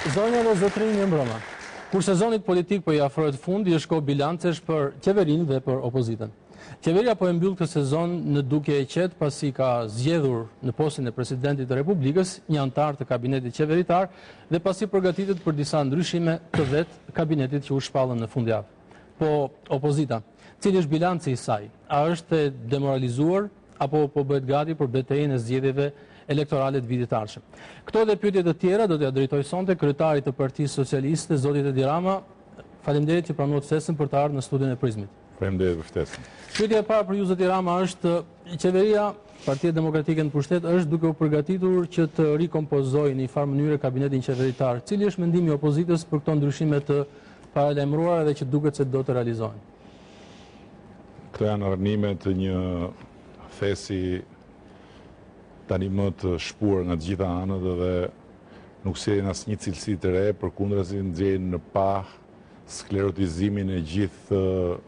Zonja dhe zotrinj, një mbrëma. Kur sezonit politik po i afrohet fundi, është kohë bilancesh për qeverinë dhe për opozitën. Qeveria po e mbyll këtë sezon në dukje e qetë pasi ka zgjedhur në postin e presidentit të Republikës një antar të kabinetit qeveritar dhe pasi përgatitet për disa ndryshime të vetë kabinetit që u shpallën në fundjavë. Po opozita, cili është bilanci i saj? A është e demoralizuar apo po bëhet gati për betejën e zgjedhjeve elektorale të vitit ardhshëm? Këto dhe pyetjet e tjera do t'ia drejtoj sonte kryetarit të Partisë Socialiste, zoti Edi Rama. Faleminderit që pranuat ftesën për të ardhur në studion e Prizmit. Faleminderit për ftesën. Pyetja e parë për ju, zoti Rama, është qeveria, Partia Demokratike në pushtet, është duke u përgatitur që të rikompozojë në një farë mënyrë kabinetin qeveritar. Cili është mendimi i opozitës për këto ndryshime të paralajmëruara dhe që duket se do të realizohen? Këto janë rënime të një thesi tani më të shpuar nga të gjitha anët dhe nuk sjellin asnjë cilësi të re, përkundrazi nxjerrin në pa sklerotizimin e gjithë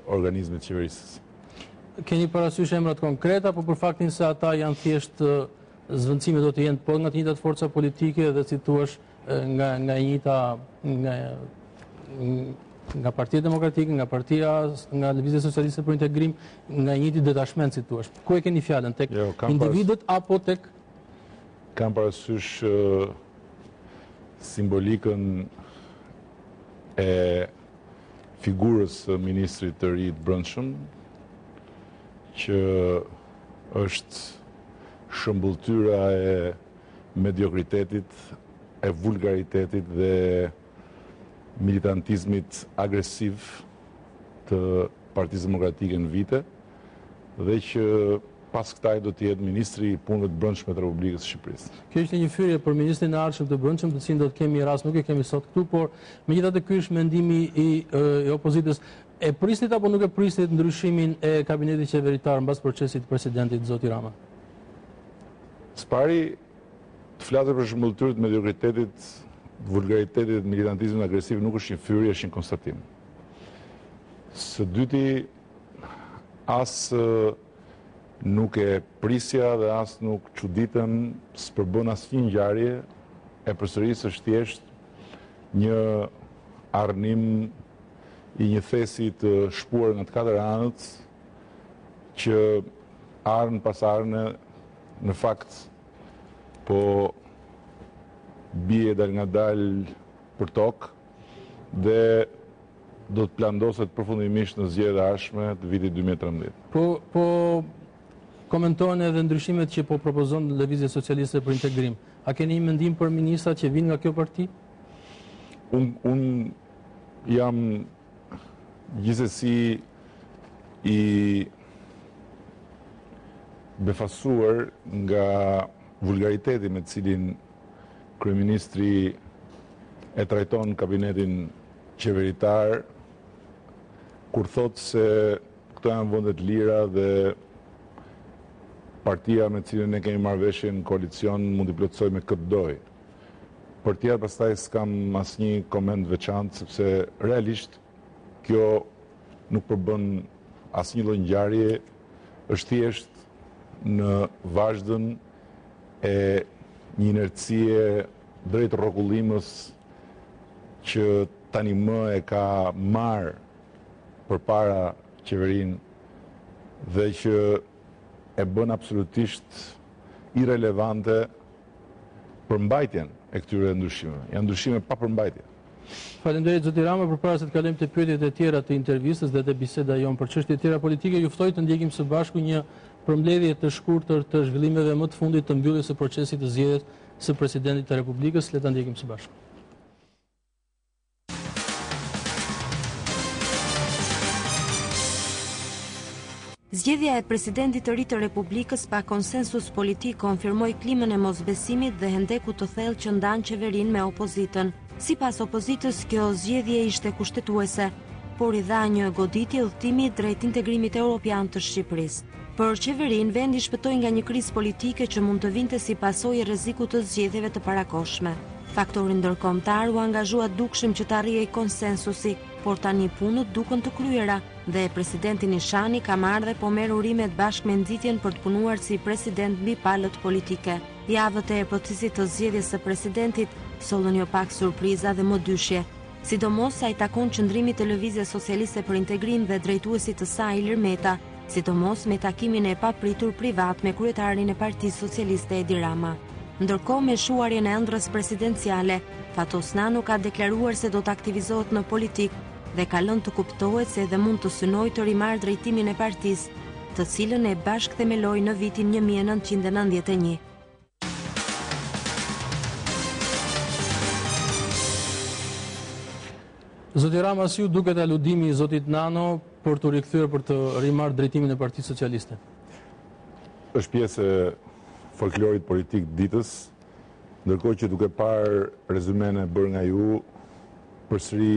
organizmit qeverisës. Keni parasysh emrat konkreta, apo për faktin se ata janë thjesht zvendësime do të jenë po nga të njëjtat forca politike dhe si thua nga Partia Demokratike, nga Lëvizja Socialiste për Integrim, nga njëti detashment, si thua. Ku e keni fjalën, tek individët apo tek? Kam parasysh simbolikën e figurës së ministrit të ri të brendshëm, që është shëmbulltyra e mediokritetit, e vulgaritetit dhe militantizmit agresiv të Partisë Demokratike në vite, dhe që pas këtaj do të jetë ministri i punëve të brendshme të Republikës së Shqipërisë. Kjo është një fytyrje për ministrin e ardhshëm të brendshëm, të cilin do të kemi rast, nuk e kemi sot këtu, por megjithatë ky është mendimi i opozitës. E prisnit apo nuk e prisnit ndryshimin e kabinetit qeveritar mbas procesit të presidentit zoti Rama? Spari të flasë për shëmbulltyrë të mediokritetit, vulgaritetit, militantizmin agresiv nuk është një fytyrje, është një konstatim. Së dyti, as nuk e prisja dhe as nuk çuditëm s'përbën asnjë ngjarje, e përsëris është thjesht një arnim i një thesi të shpuar nga të katër anët, që arën pas arëne në fakt po bie dal nga dal për tokë dhe do të plandoset përfundimisht në zgjedhjet e ardhshme të vitit 2013. Po komentojnë edhe ndryshimet që po propozon Lëvizja Socialiste për Integrim. A keni një mendim për ministrat që vinë nga kjo parti? Unë jam gjithsesi i befasuar nga vulgariteti me të cilin kryeministri e trajton kabinetin qeveritar, kur thotë se këto janë vende të lira dhe partia me cilën ne kemi marrëveshje në koalicion mund t'i plotësoj me këtë dojë. Për tjerë pastaj s'kam asnjë koment veçantë, sepse realisht kjo nuk përbën asnjë lloj ngjarje, është thjesht në vazhdën e një inercie drejt rrokullimës që tani më e ka marrë përpara qeverinë dhe që e bën absolutisht irrelevante përmbajtjen e këtyre ndryshimeve. Janë ndryshime pa përmbajtje. Faleminderit zoti Rama. Përpara se të kalojmë te pyetjet e tjera të intervistës dhe te biseda jon për çështje të tjera politike, ju ftoj të ndjekim së bashku një përmbledhje të shkurtër të zhvillimeve më të fundit të mbylljes së procesit të zgjedhjes së presidentit të Republikës. Le ta ndjekim së bashku. Zgjedhja e presidentit të ri të Republikës pa konsensus politik konfirmoi klimën e mosbesimit dhe hendekut të thellë që ndan qeverinë me opozitën. Sipas opozitës, kjo zgjedhje ishte kushtetuese, por i dha një goditje udhëtimi drejt integrimit evropian të Shqipërisë. Për qeverinë, vendi shpëtoi nga një krizë politike që mund të vinte si pasojë e rrezikut të zgjedhjeve të parakohshme. Faktori ndërkombëtar u angazhua dukshëm që të arrijej konsensusi, por tani punët duken të kryera dhe presidenti Nishani ka marrë dhe po merr urimet bashkë me nxitjen për të punuar si president mbi palët politike. Javët e procesit të zgjedhjes së presidentit sollën jo pak surpriza dhe modyshje. Sidomos sa i takon qëndrimit të Lëvizjes Socialiste për Integrim dhe drejtuesit të saj Ilir Meta, sidomos me takimin e papritur privat me kryetarin e Partisë Socialiste Edi Rama. Ndërkohë me shuarjen e ëndrrës presidenciale, Fatos Nano ka deklaruar se do të aktivizohet në politik dhe ka lënë të kuptohet se edhe mund të synojë të rimarrë drejtimin e partisë, të cilën e bashkëthemeloi në vitin 1991. Zoti Rama, si ju duket aludimi i zotit Nano për të rikthyer për të rimarrë drejtimin e Partisë Socialiste? Është pjesë e folklorit politik ditës, ndërkohë që duke parë rezumen e bërë nga ju, përsëri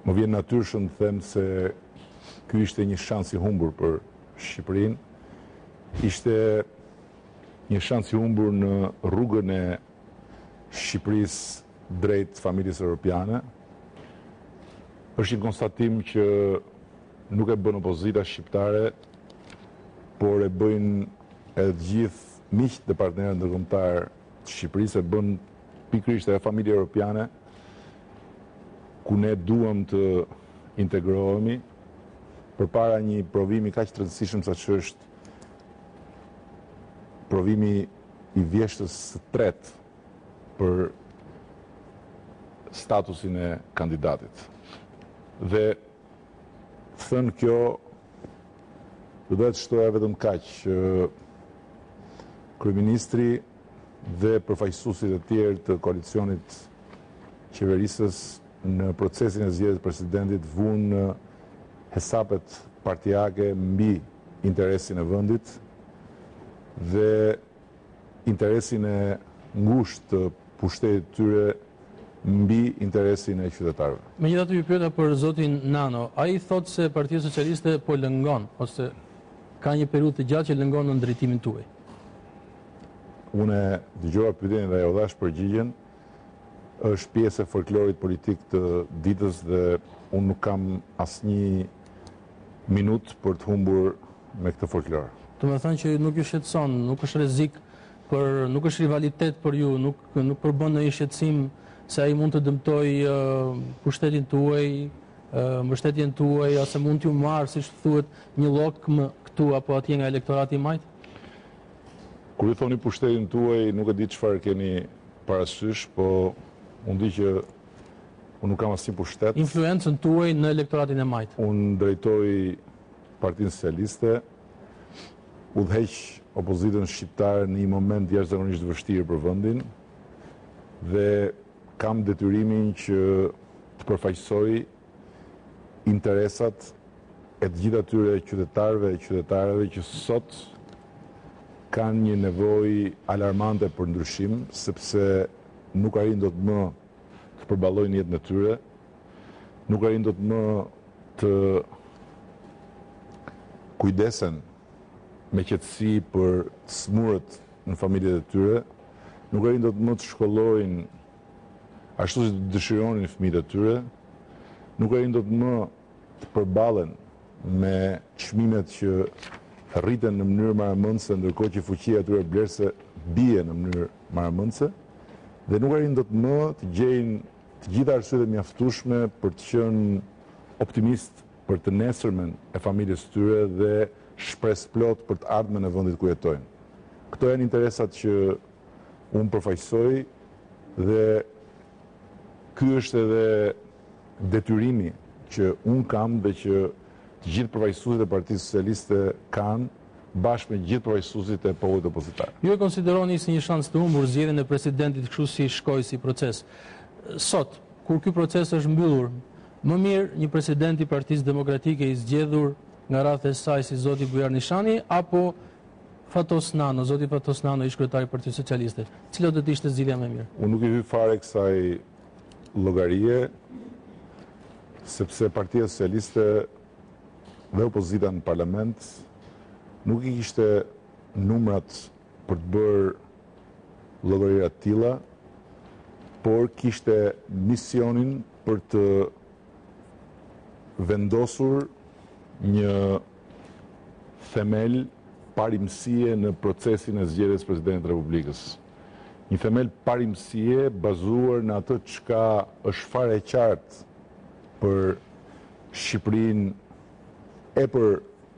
më vjen natyrshëm të them se ky ishte një shans i humbur për Shqipërinë, ishte një shans i humbur në rrugën e Shqipërisë drejt familjes europiane. Është një konstatim që nuk e bën opozita shqiptare, por e bëjnë edhe të gjithë miqtë dhe partnerët ndërkombëtar të Shqipërisë, e bën pikërisht edhe familja europiane, ku ne duam të integrohemi përpara një provimi kaq të rëndësishëm sa që është provimi i vjeshtës së tretë për statusin e kandidatit. Dhe thënë kjo, do të shtoja vetëm kaq që kryeministri dhe përfaqësuesit e tjerë të koalicionit qeverisës në procesin e zgjedhjes presidentit vunë në hesapet partijake mbi interesin e vendit dhe interesin e ngushtë të pushtetit tyre mbi interesin e qytetarëve. Megjithatë ju pyeta për zotin Nano, ai thotë se Partia Socialiste po lëngon ose ka një periudhë të gjatë që lëngon në drejtimin tuaj. Unë dëgjova pyetjen dhe ajo dhash përgjigjen, është pjesë e folklorit politik të ditës dhe unë nuk kam asnjë minutë për të humbur me këtë folklor. Do të thënë që nuk ju shqetëson, nuk është rrezik nuk është rivalitet për ju, nuk përbën në shqetësim se ai mund të dëmtoj pushtetin tuaj, mbështetjen tuaj, ose mund t'ju marrë, siç thuhet, një llok këtu apo atje nga elektorati i majt? Kur ju thoni pushtetin tuaj, nuk e di çfarë keni parasysh, po unë di që unë nuk kam asnjë pushtet. Influencën tuaj në elektoratin e majt. Unë drejtoj Partinë Socialiste, udhëheq opozitën shqiptare në një moment jashtëzakonisht vështirë për vendin dhe kam detyrimin që të përfaqësoj interesat e të gjithë atyre qytetarëve e qytetarëve që sot kanë një nevojë alarmante për ndryshim, sepse nuk arrin dot më të përballojnë jetën e tyre, nuk arrin dot më të kujdesen me qetësi për smurët në familjet e tyre, nuk arrin dot më të shkollojnë ashtu si dëshironin fëmijët e tyre, nuk arrin dot më të përballen me çmimet që rriten në mënyrë maramëndse, ndërkohë që fuqia e tyre blerëse bie në mënyrë maramëndse, dhe nuk arrin dot më të gjejnë të gjitha arsyet e mjaftueshme për të qenë optimist për të nesërmen e familjes së tyre dhe shpresë plot për të ardhmen e vendit ku jetojnë. Këto janë interesat që unë përfaqësoj dhe ky është edhe detyrimi që unë kam dhe që të gjithë përfaqësuesit e Partisë Socialiste kanë bashkë me gjithë përfaqësuesit e popullit opozitar. Ju e konsideroni si një shans të humbur zgjedhjen e presidentit kështu si shkoi si proces. Sot, kur ky proces është mbyllur, më mirë një president i Partisë Demokratike i zgjedhur nga rreth e saj si zoti Bujar Nishani apo Fatos Nano, zoti Fatos Nano, ish kryetari i Partisë Socialiste. Cila do të ishte zgjidhja më mirë? Unë nuk i hy fare kësaj llogarie, sepse Partia Socialiste dhe opozita në parlament nuk i kishte numrat për të bërë llogaria të tilla, por kishte misionin për të vendosur një themel parimësie në procesin e zgjedhjes presidentit të Republikës. Një themel parimësie bazuar në atë çka është fare e qartë për Shqipërinë e për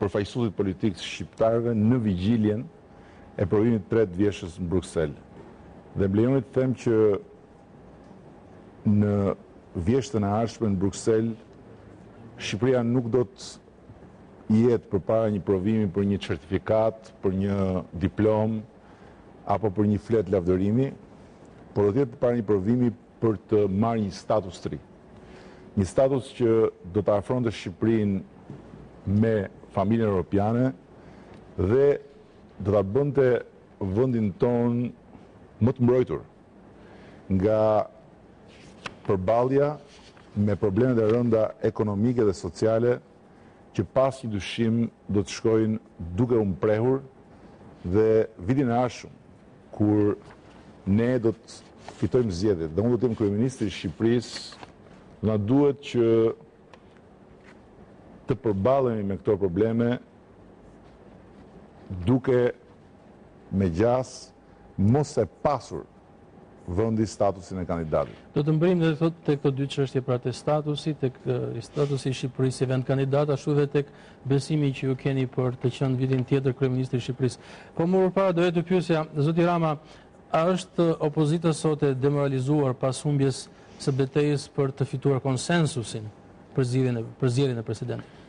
përfaqësuesit politik shqiptarëve në vigjiljen e provimit 3 vjeshës në Bruksel. Dhe blejoni të them që në vjeshtën e ardhshme në Bruksel, Shqipëria nuk do të jetë përpara një provimi për një certifikat, për një diplomë apo për një flet lavdërimi, por do të jetë përpara një provimi për të marrë një status të ri. Një status që do të afronte Shqipërinë me familjen europiane dhe do ta bënte vendin ton më të mbrojtur nga përballja me problemet e rënda ekonomike dhe sociale që pas një dyshim do të shkojnë duke u mprehur dhe vitin e ardhshëm kur ne do të fitojmë zgjedhjet dhe unë do të jem kryeministri i Shqipërisë, na duhet që të përballemi me këto probleme duke me gjas mos e pasur vendi statusin e kandidatit. Do të mbrim dhe thot tek këto dy çështje, pra te statusi, tek statusi i Shqipërisë si vend kandidat, ashtu dhe tek besimi që ju keni për të qenë vitin tjetër kryeministri i Shqipërisë. Po më përpara doja të pyesja, zoti Rama, a është opozita sot e demoralizuar pas humbjes së betejës për të fituar konsensusin për zgjedhjen e presidentit?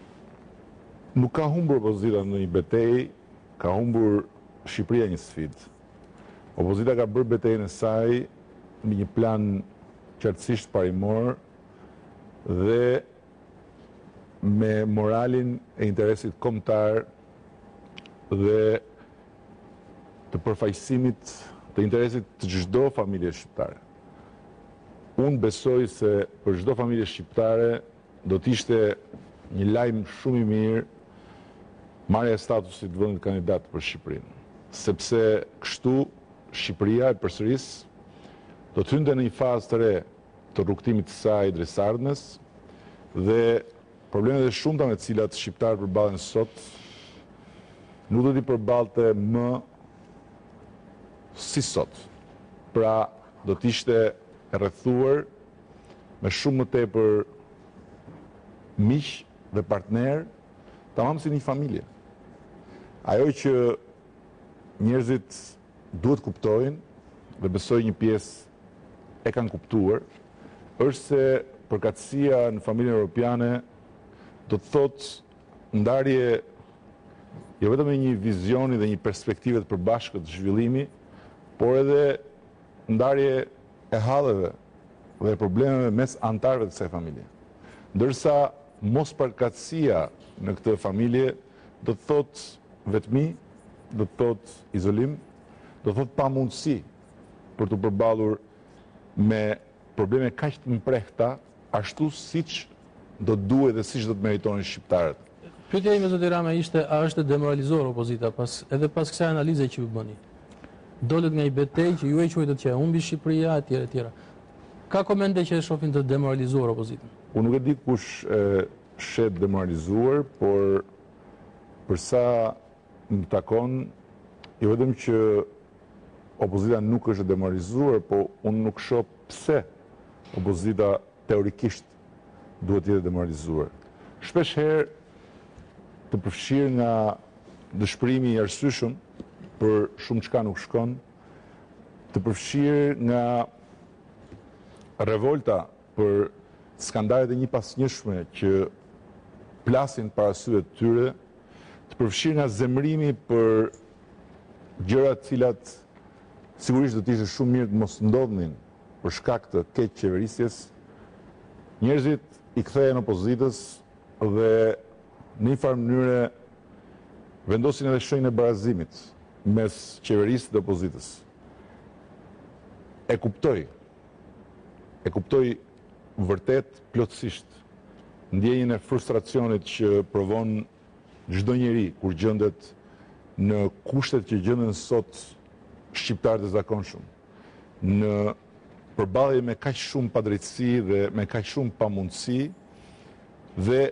Nuk ka humbur opozita në një betejë, ka humbur Shqipëria një sfidë. Opozita ka bërë betejën e saj me një plan qartësisht parimor dhe me moralin e interesit kombëtar dhe të përfaqësimit të interesit të çdo familje shqiptare. Unë besoj se për çdo familje shqiptare do të ishte një lajm shumë i mirë marrja e statusit vendit kandidat për Shqipërinë, sepse kështu Shqipëria e përsërisë do të hynte në një fazë të re të rrugtimit të saj drejt së ardhmes dhe problemet e shumta me të cilat shqiptarët përballen sot nuk do t'i përballte më si sot. Pra do të ishte e rrethuar me shumë më tepër miq dhe partner, tamam si një familje. Ajo që njerëzit duhet kuptojnë, dhe besoj një pjesë e kanë kuptuar, është se përkatësia në familjen europiane do të thotë ndarje jo vetëm me një vizioni dhe një perspektive të përbashkët të zhvillimi, por edhe ndarje e halleve dhe problemeve mes antarëve të kësaj familje. Ndërsa mos përkatësia në këtë familje do të thotë vetmi, do të thotë izolim, do të thotë pamundësi për të përballur me probleme kaq të mprehta, ashtu siç do të duhet dhe siç do të meritonin shqiptarët. Pyetja ime zoti Rama ishte, a është demoralizuar opozita edhe pas kësaj analize që ju bëni? Dolet nga një betejë që ju e quajtët që e humbi Shqipëria etj etj. Ka komente që e shohin të demoralizuar opozitën? Unë nuk e di kush shet demoralizuar, por përsa më takon, jo vetëm që opozita nuk është demoralizuar, po unë nuk shoh pse opozita teorikisht duhet të jetë demoralizuar. Shpesh herë të përfshirë nga dëshpërimi i arsyeshëm për shumë çka nuk shkon, të përfshirë nga revolta për skandalet e njëpasnjëshme që plasin para syve të tyre, të përfshirë nga zemrimi për gjërat cilat sigurisht do të ishte shumë mirë të mos ndodhnin për shkak të keq qeverisjes, njerëzit i kthehen opozitës dhe në një farë mënyre vendosin edhe shenjën e barazimit mes qeverisë dhe opozitës. E kuptoj vërtet plotësisht ndjenjën e frustracionit që provon çdo njeri kur gjendet në kushtet që gjenden sot shqiptarët e zakonshëm, në përballje me kaq shumë padrejtësi dhe me kaq shumë pamundësi dhe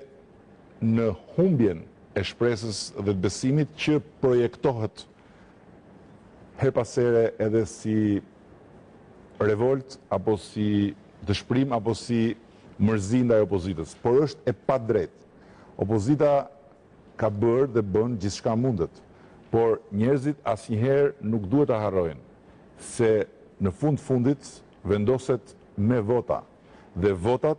në humbjen e shpresës dhe të besimit që projektohet her pas here edhe si revolt, apo si dëshpërim, apo si mërzi ndaj opozitës. Por është e padrejtë. Opozita ka bërë dhe bën gjithçka mundet, por njerëzit asnjëherë nuk duhet ta harrojnë se në fundit vendoset me vota dhe votat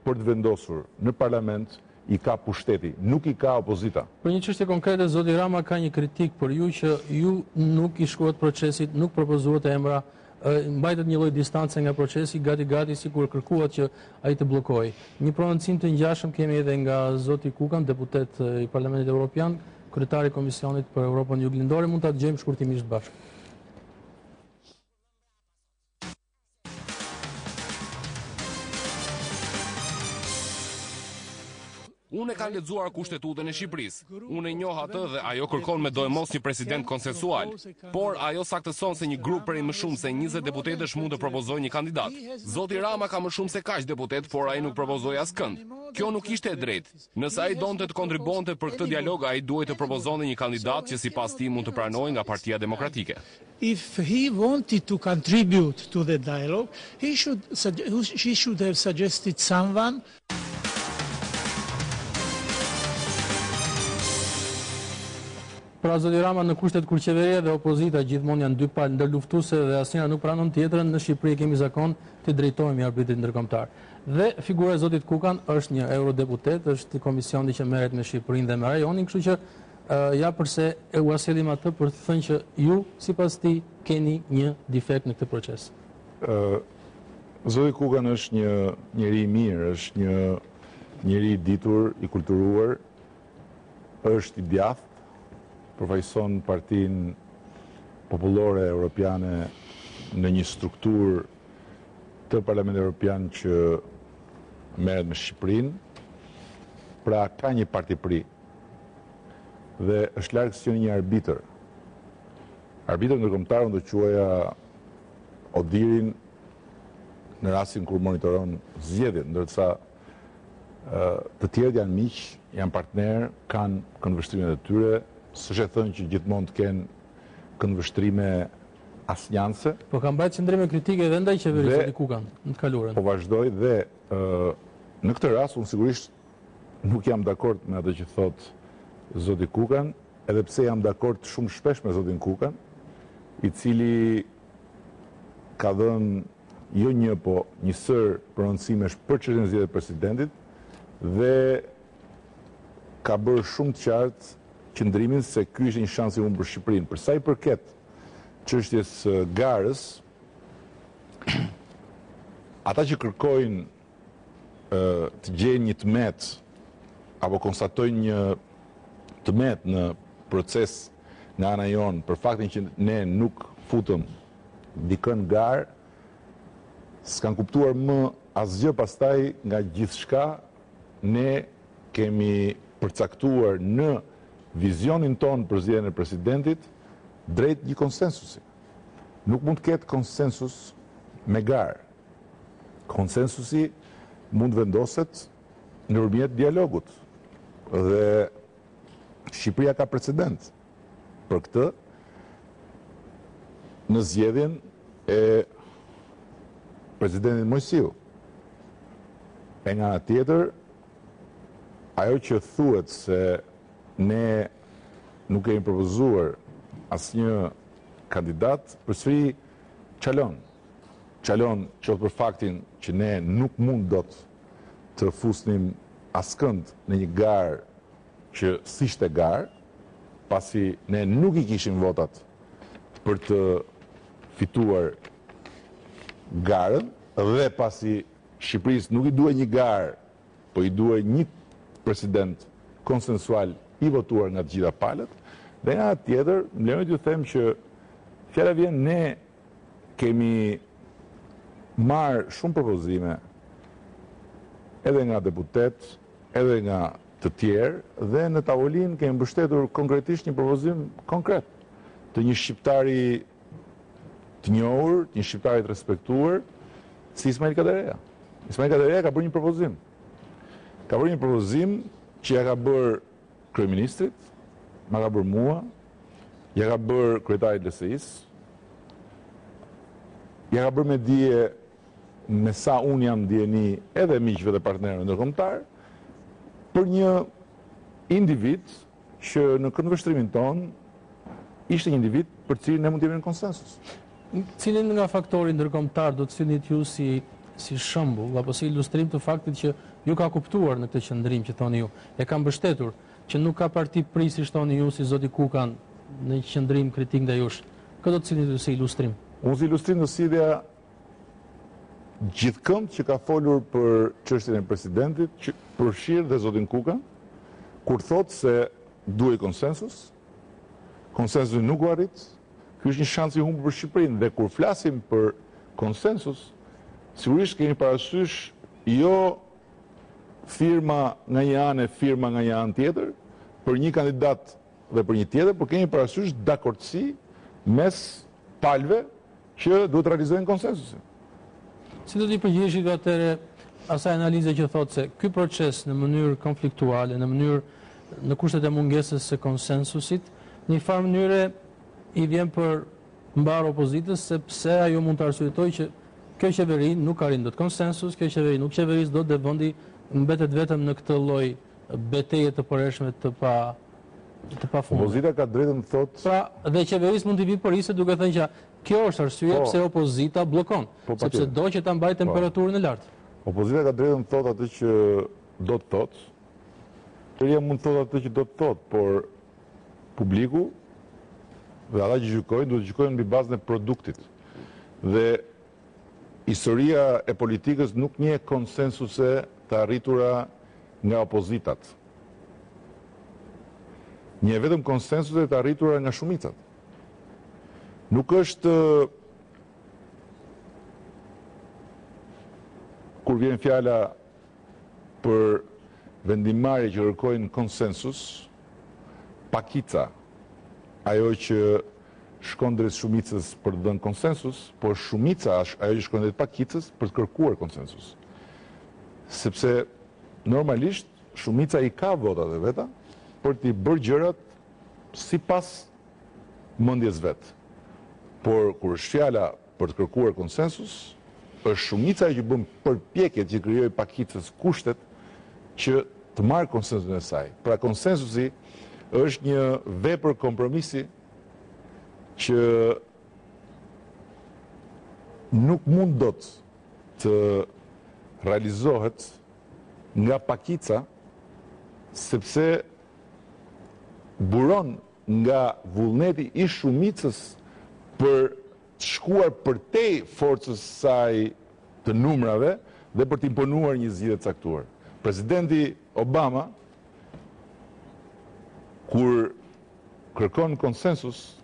për të vendosur në parlament i ka pushteti, nuk i ka opozita. Për një çështje konkrete, zoti Rama ka një kritik për ju që ju nuk i shkruat procesit, nuk propozuat emra, mbajtet një lloj distance nga procesi, gati sikur kërkuat që ai të bllokojë. Një prononcim të ngjashëm kemi edhe nga zoti Kukan, deputet i Parlamentit Evropian, kryetari i Komisionit për Europën Juglindore, mund ta dëgjojmë shkurtimisht bashkë. Unë e kam lexuar kushtetutën e Shqipërisë. Unë e njoh atë dhe ajo kërkon me dojmos një president konsensual. Por ajo saktëson se një grup prej më shumë se 20 deputetësh mund të propozojë një kandidat. Zoti Rama ka më shumë se kaq deputet, por ai nuk propozoi askënd. Kjo nuk ishte e drejtë. Nëse ai donte të kontribuonte për këtë dialog, ai duhej të propozonte një kandidat që sipas tij mund të pranohej nga Partia Demokratike. If he wanted to contribute to the dialogue, he should have suggested someone. Pra zoti Rama, në kushtet kur qeveria dhe opozita gjithmonë janë dy palë ndërluftuese dhe asnjëra nuk pranon tjetrën, në Shqipëri kemi zakon të drejtohemi arbitrit ndërkombëtar. Dhe figura e zotit Kukan është një eurodeputet, është komisioni që merret me Shqipërinë dhe me rajonin, kështu që ja përse e u aselim atë për të thënë që ju sipas tij keni një defekt në këtë proces. Zoti Kukan është një njeri i mirë, është një njeri i ditur, i kulturuar, është i djathtë, përfaqëson Partinë Popullore Europiane në një strukturë të Parlamentit Evropian që merret me Shqipërinë, pra ka një partipri dhe është larg si një arbitër. Arbitër ndërkombëtar do quaja Odirin në rastin kur monitoron zgjedhjet, ndërsa të tjerët janë miq, janë partner, kanë këndvështrimet e tyre. S'është e thënë që gjithmonë të kenë këndvështrime asnjanse. Po ka mbajtur qëndrime kritike edhe ndaj qeverisë zoti Kukan në të kaluarën. Po vazhdoi dhe në këtë rast unë sigurisht nuk jam dakord me atë që thot zoti Kukan, edhe pse jam dakord shumë shpesh me zotin Kukan, i cili ka dhënë jo një, po një sër prononcimesh për çështjen e zgjedhjeve të presidentit dhe ka bërë shumë të qartë qëndrimin se ky ishte një shans i humbur për Shqipërinë. Për sa i përket çështjes garës, ata që kërkojnë të gjejnë një tmet apo konstatojnë një tmet në proces nga ana jonë për faktin që ne nuk futëm dikën garë, s'kan kuptuar më asgjë pastaj nga gjithçka ne kemi përcaktuar në vizionin ton për zgjedhjen e presidentit drejt një konsensusi. Nuk mund të ketë konsensus me garë. Konsensusi mund vendoset nëpërmjet dialogut. Dhe Shqipëria ka precedent për këtë në zgjedhjen e presidentit Mojsiu. E nga ana tjetër, ajo që thuhet se ne nuk kemi propozuar asnjë kandidat, përsëri çalon. Çalon qoftë për faktin që ne nuk mund dot të fusnim askënd në një garë që s'ishte garë, pasi ne nuk i kishim votat për të fituar garën, dhe pasi Shqipërisë nuk i duhet një garë, po i duhet një president konsensual i votuar nga të gjitha palët, dhe nga tjetër, më lejoni t'ju them që fjala vjen, ne kemi marrë shumë propozime edhe nga deputet, edhe nga të tjerë, dhe në tavolinë kemi mbështetur konkretisht një propozim konkret të një shqiptari të njohur, të një shqiptari të respektuar, si Ismail Kadereja. Ismail Kadereja ka bërë një propozim. Ka bërë një propozim që ja ka bërë kryeministrit, ma ka bërë mua, ja ka bërë kryetarit LSI-s, ja ka bërë me dije me sa unë jam ndjeni edhe miqve dhe partnerëve ndërkombëtar, për një individ që në këndvështrimin ton ishte një individ për cilin ne mund të jemi në konsensus. Cilin nga faktori ndërkombëtar do të cilnit ju si shembull apo si ilustrim të faktit që ju ka kuptuar në këtë qëndrim që thoni ju, e ka mbështetur që nuk ka parti prisi thoni ju si zoti Kukan në një qëndrim kritik ndaj jush. Kë do të cilnit ju si ilustrim? Unë si ilustrim do sidhja gjithkënd që ka folur për çështjen e presidentit, që përfshirë dhe zotin Kukan, kur thotë se duhej konsensus, konsensusi nuk u arrit, ky është një shans i humbur për Shqipërinë dhe kur flasim për konsensus, sigurisht kemi parasysh jo firma nga një anë e firma nga një anë tjetër, për një kandidat dhe për një tjetër, por kemi parasysh dakordsi mes palëve që duhet realizojnë konsensusin. Si do t'i përgjigjesh atëre asaj analize që thotë se ky proces në mënyrë konfliktuale, në kushtet e mungesës së konsensusit, në një farë mënyre i vjen për mbar opozitës, sepse ajo mund të arsyetojë që kjo qeveri nuk arrin dot konsensus, kjo qeveri nuk qeveris dot dhe vendi mbetet vetëm në këtë lloj betejë të përhershme të pafundme. Opozita ka drejtën të thotë. Pra, dhe qeverisë mund t'i vi përrisë duke thënë që kjo është arsyeja pse opozita bllokon, sepse do që ta mbajë temperaturën e lartë. Opozita ka drejtën të thotë atë që do të thotë. Qeveria mund të thotë atë që do të thotë, por publiku dhe ata që gjykojnë duhet të gjykojnë mbi bazën e produktit. Dhe historia e politikës nuk njeh konsensuse të arritura nga opozitat. Njeh vetëm konsensuse të arritura nga shumicat. Nuk është kur vjen fjala për vendimarrje që kërkojnë konsensus, pakica, ajo që shkon drejt shumicës për të dhënë konsensus, por shumica është ajo që shkon drejt pakicës për të kërkuar konsensus. Sepse normalisht shumica i ka votat e veta për t'i bërë gjërat sipas mendjes vet. Por kur është fjala për të kërkuar konsensus, është shumica që bën përpjekje që krijojë pakicës kushtet që të marrë konsensusin e saj. Pra konsensusi është një vepër kompromisi që nuk mund dot të realizohet nga pakica, sepse buron nga vullneti i shumicës për të shkuar përtej forcës saj të numrave dhe për të imponuar një zgjidhje të caktuar. Presidenti Obama, kur kërkon konsensus,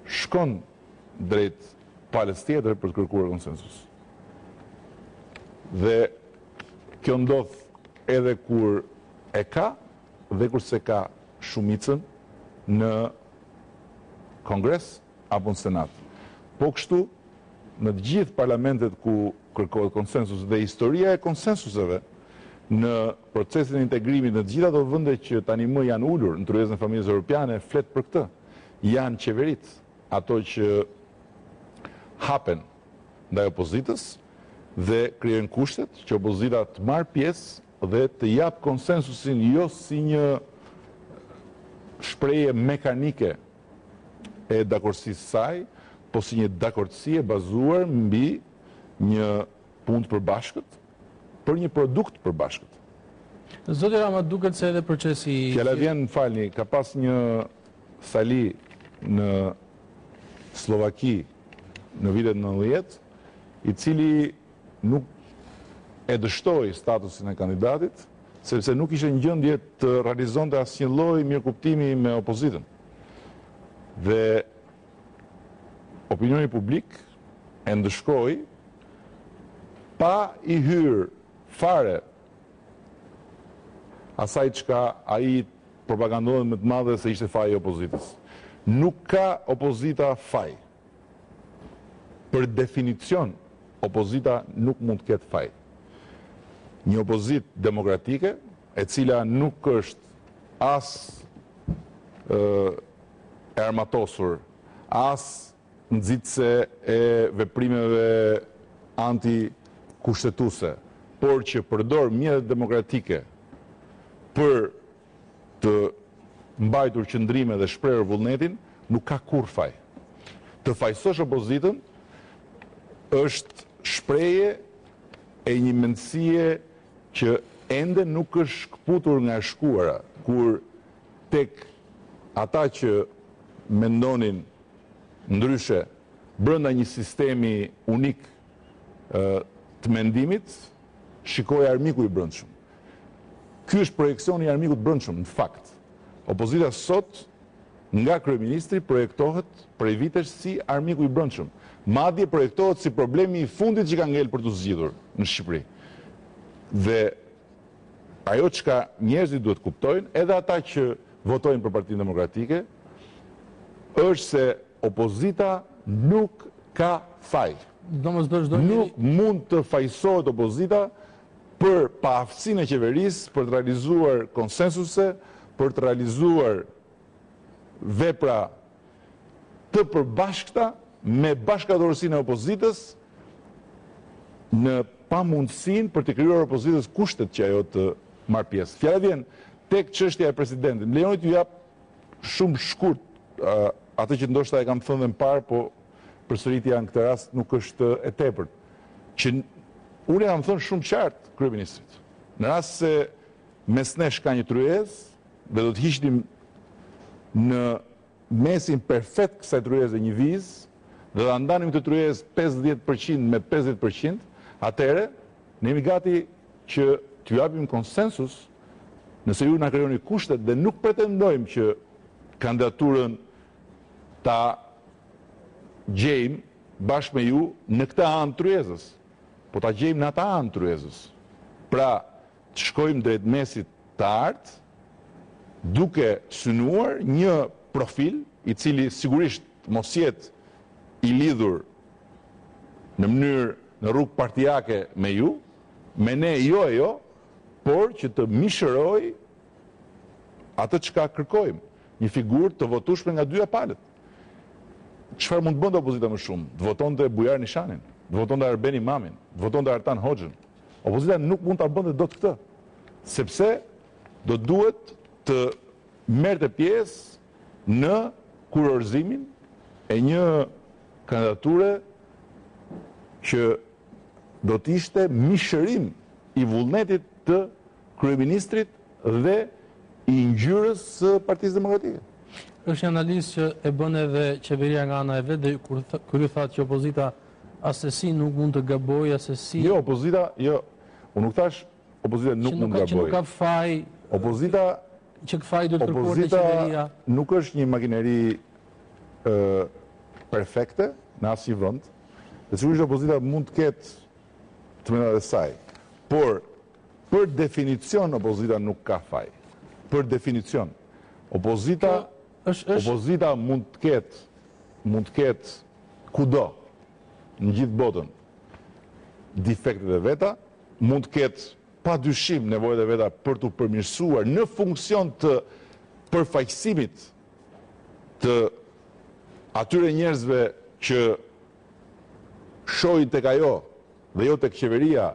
shkon drejt palës tjetër për të kërkuar konsensus. Dhe kjo ndodh edhe kur e ka dhe kur se ka shumicën në Kongres apo në Senat. Po kështu, në të gjithë parlamentet ku kërkohet konsensus dhe historia e konsensuseve në procesin e integrimit në të gjitha ato vende që tani më janë ulur në tryezën e familjes europiane flet për këtë. Janë qeverit, ato që hapen ndaj opozitës dhe krijojnë kushtet që opozita të marrë pjesë dhe të jap konsensusin jo si një shprehje mekanike e dakordësisë saj, po si një dakordësi e bazuar mbi një punë të përbashkët për një produkt të përbashkët. Zoti Rama, duket se edhe procesi... Fjala vjen, falni, ka pas një sali në Slovaki në vitet 90, i cili nuk e dështoi statusin e kandidatit, sepse nuk ishte në gjendje të realizonte asnjë lloj mirëkuptimi me opozitën. Dhe opinioni publik e ndëshkoi pa i hyrë fare asaj çka ai propagandoi më të madhe se ishte faji i opozitës. Nuk ka opozita faj. Për definicion, opozita nuk mund të ketë faj. Një opozit demokratike, e cila nuk është as e armatosur, as nxitse e veprimeve anti-kushtetuse, por që përdor mjetet demokratike për të mbajtur qëndrime dhe shprehur vullnetin, nuk ka kur faj. Të fajsosh opozitën është shprehje e një mendësie që ende nuk është shkputur nga shkuara, kur tek ata që mendonin ndryshe brenda një sistemi unik të mendimit, shikoj armiku i brendshëm. Ky është projekcioni i armikut brendshëm, në fakt. Opozita sot nga kryeministri projektohet prej vitesh si armiku i brendshëm. Madje projektohet si problemi i fundit që ka ngel për të zgjidhur në Shqipëri. Dhe ajo çka njerëzit duhet kuptojnë, edhe ata që votojnë për Partinë Demokratike, është se opozita nuk ka faj. Nuk mund të fajsohet opozita për paaftësinë e qeverisë, për të realizuar konsensuse, për të realizuar vepra të përbashkëta me bashkëdorësinë e opozitës në pamundësinë për të krijuar opozitës kushtet që ajo të marrë pjesë. Fjala vjen tek çështja e presidentit. Më lejoni t'ju jap shumë shkurt atë që ndoshta e kam thënë më parë, po përsëritja në këtë rast nuk është e tepërt. Që unë jam thënë shumë qartë kryeministrit. Në rast se mes nesh ka një tryezë dhe do të hiqnim në mesin perfekt kësaj tryeze një vizë dhe ta ndanim të tryezë 50% me 50%, atëherë ne jemi gati që t'ju japim konsensus nëse ju na krijoni kushtet dhe nuk pretendojmë që kandidaturën ta gjejmë bashkë me ju në këtë anë tryezës, po ta gjejmë në ata anë tryezës. Pra, të shkojmë drejt mesit të artë, duke synuar një profil i cili sigurisht mos jetë i lidhur në mënyrë në rrugë partijake me ju, me ne jo, por që të mishëroj atë që ka kërkojmë, një figurë të votueshme nga dyja palët. Çfarë mund të bënte opozita më shumë? Të votonte Bujar Nishanin, të votonte Arbeni Mamin, të votonte Artan Hoxhën. Opozita nuk mund ta bënte dot këtë, sepse do duhet të merrte pjesë në kurorëzimin e një kandidature që do të ishte mishërim i vullnetit të kryeministrit dhe i ngjyrës së Partisë Demokratike. Është një analizë që e bën edhe qeveria nga ana e vet, dhe kur ju thatë që opozita asesi nuk mund të gabojë, asesi... Jo, opozita, jo. Unë nuk thash opozita nuk mund të gabojë. Që nuk ka faj... Opozita... Që faj duhet kërkuar te qeveria. Opozita nuk është një makineri perfekte në asnjë vend. Dhe sigurisht opozita mund të ketë të mendat e saj. Por, për definicion, opozita nuk ka faj. Për definicion. Opozita mund të ketë kudo në gjithë botën defektet e veta, mund të ketë pa dyshim nevojat e veta për të përmirësuar në funksion të përfaqësimit të atyre njerëzve që shohin tek ajo dhe jo tek qeveria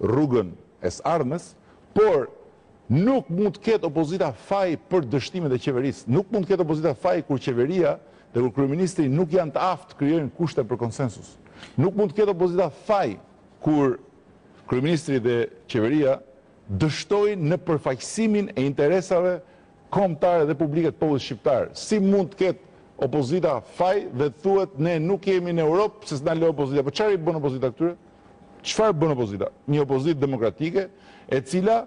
rrugën e së ardhmes, por nuk mund të ketë opozita faj për dështimet e qeverisë. Nuk mund të ketë opozita faj kur qeveria dhe kur kryeministri nuk janë të aftë të krijojnë kushte për konsensus. Nuk mund të ketë opozita faj kur kryeministri dhe qeveria dështojnë në përfaqësimin e interesave kombëtare dhe publike të popullit shqiptar. Si mund të ketë opozita faj dhe thuhet ne nuk jemi në Europë se s'na lë opozita. Po çfarë i bën opozita këtyre? Çfarë bën opozita? Një opozitë demokratike e cila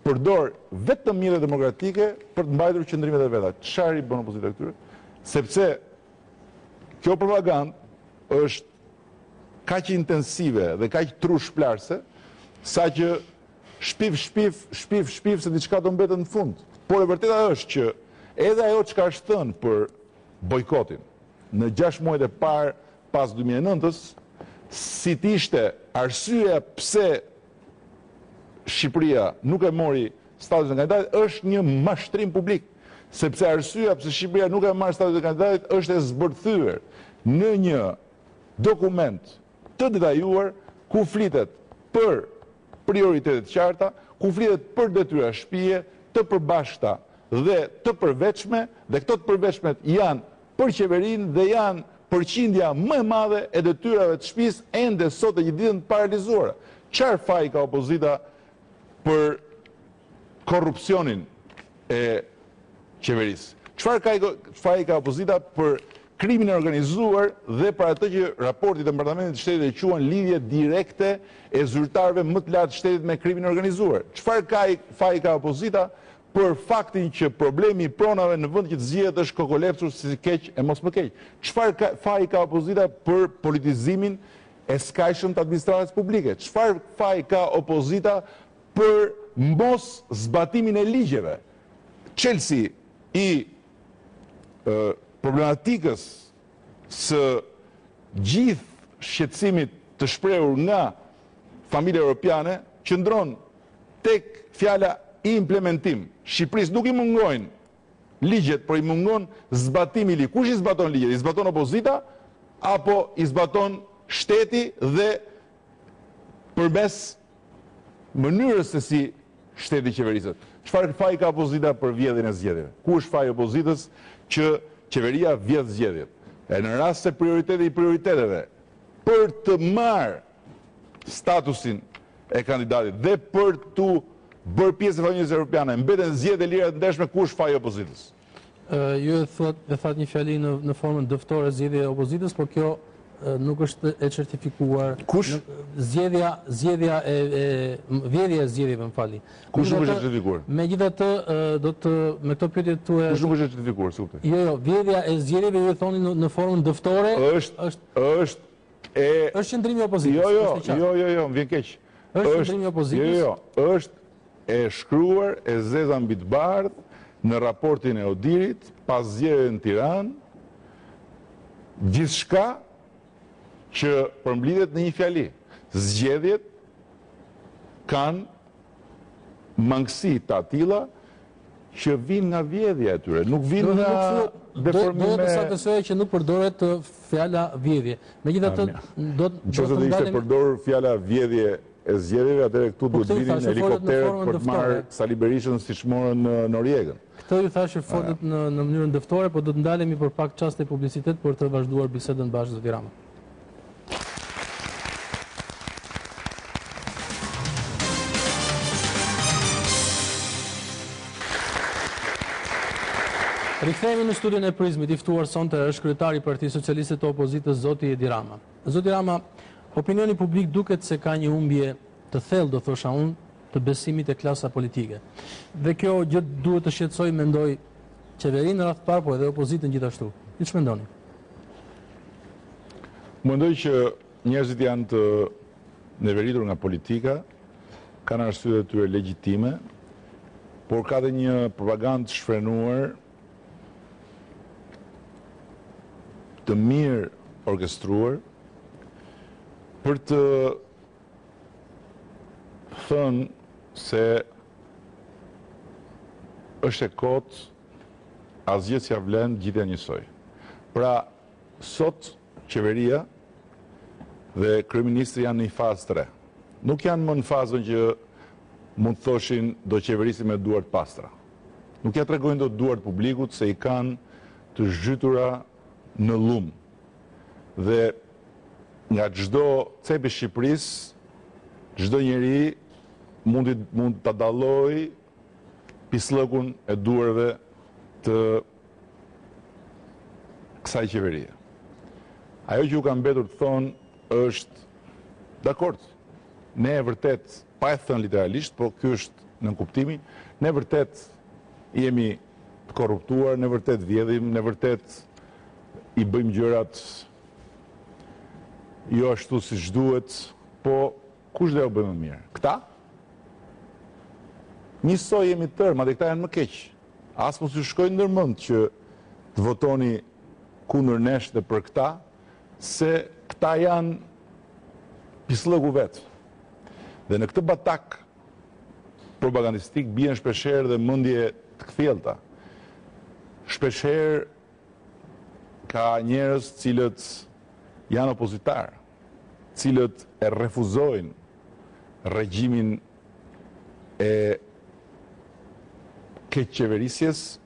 përdor vetëm mjete demokratike për të mbajtur qëndrimet e veta. Çfarë i bën opozita këtyre? Sepse kjo propagandë është kaq intensive dhe kaq trushplarse, sa që shpif se diçka do mbetet në fund. Por e vërteta është që edhe ajo çka është thënë për bojkotin në 6 muajt e parë pas 2009-s, si t'ishte arsyeja pse Shqipëria nuk e mori statusin e kandidatit është një mashtrim publik, sepse arsyeja pse Shqipëria nuk e marrë statusin e kandidatit është e zbërthyer në një dokument të detajuar ku flitet për prioritetet qarta, ku flitet për detyra shtëpie të përbashkëta dhe të përveçme, dhe këto të përveçmet janë për qeverinë dhe janë përqindja më e madhe e detyrave të shtëpisë ende sot e gjithë ditën të paralizuara. Çfarë faji ka opozita për korrupsionin e qeverisë? Çfarë faji ka opozita për krimin e organizuar dhe për atë që raporti i Departamentit të Shtetit e quan lidhje direkte e zyrtarëve më të lartë të shtetit me krimin e organizuar? Çfarë faji ka opozita për faktin që problemi i pronave në vend që të zgjihet është kokolepsur si keq e mos më keq? Çfarë faji ka opozita për politizimin e skajshëm të administratës publike? Çfarë faji ka opozita për mos zbatimin e ligjeve? Çelësi i problematikës së gjithë shqetësimit të shprehur nga familja europiane qëndron tek fjala implementim. Shqipërisë nuk i mungojnë ligjet, por i mungon zbatimi i ligjit. Kush i zbaton ligjet? I zbaton opozita apo i zbaton shteti dhe përmes mënyrës se si shteti qeveriset? Çfarë faji ka opozita për vjedhjen e zgjedhjeve? Ku është faji opozitës që qeveria vjedh zgjedhjet? E në rast se prioriteti i prioriteteve për të marrë statusin e kandidatit dhe për të bërë pjesë e familjes europiane mbeten zgjedhje lira të ndershme, ku është faji opozitës? Ju e thatë një fjali në formën dëftore zgjedhje e opozitës, por kjo nuk është e certifikuar. Kush? Vjedhja e zgjedhjeve, më fali. Kush nuk është certifikuar? Megjithatë, me këto pyetje tuaja. Kush nuk është certifikuar, supte? Jo, vjedhja e zgjedhjeve ju thoni në formën dëftore. Është qëndrimi i opozitës. Jo, më vjen keq. Është qëndrimi i opozitës. Jo, është e shkruar e zeza mbi të bardhë në raportin e Odirit pas zgjedhjeve në Tiranë, gjithçka që përmblidhet në një fjali. Zgjedhjet kanë mangësi të atilla që vinë nga vjedhja e tyre, nuk vinë nga deformime. Do të saktësohet që nuk përdoret fjala vjedhje. Megjithatë, do të ishte përdorur fjala vjedhje e zgjedhjeve, atëherë këtu duhet vinin helikopterët për të marrë Sali Berishën siç morën në Norjegën. Këtë ju thashë fotet në mënyrën dëftore, por do të ndalemi për pak çaste publicitet për të vazhduar bisedën bashkë zoti Rama. Rikthehemi në studion e Prizmit. I ftuar sonte është kryetari i Partisë Socialiste të Opozitës, zoti Edi Rama. Zoti Rama, opinioni publik duket se ka një humbje të thellë, do thosha unë, të besimit e klasa politike. Dhe kjo gjë duhet të shqetësoj, mendoj, qeverinë në radhë të parë, po edhe opozitën gjithashtu. Ju ç'mendoni? Mendoj që njerëzit janë të neveritur nga politika, kanë arsyet e tyre legjitime, por ka dhe një propagandë shfrenuar të mirë orkestruar për të thënë se është e kotë, asgjë s'ia vlen, gjithë janë njësoj. Pra, sot qeveria dhe kryeministri janë në fazë 3. Nuk janë më në fazën që mund të thoshin do qeverisim me duart pastra. Nuk ja tregojnë do duart publikut se i kanë të zhytura në lum. Dhe nga çdo cep i Shqipërisë, çdo njeri mund ta dallojë pislëkun e duarve të kësaj qeverie. Ajo që u ka mbetur të thonë është dakord. Ne e vërtet, pa e thënë literalisht, po ky është në kuptimin, ne vërtet jemi të korruptuar, ne vërtet vjedhim, ne vërtet i bëjmë gjërat jo ashtu siç duhet, po kush do e bëjmë më mirë? Këta? Njësoj jemi tërë, madje këta janë më keq. As mos ju shkojnë ndërmend që të votoni kundër nesh dhe për këta, se këta janë pislëku vetë. Dhe në këtë batak propagandistik bien shpeshherë dhe mendje të kthjellta. Shpeshherë ka njerëz cilët janë opozitar, cilët e refuzojnë regjimin e keqeverisjes,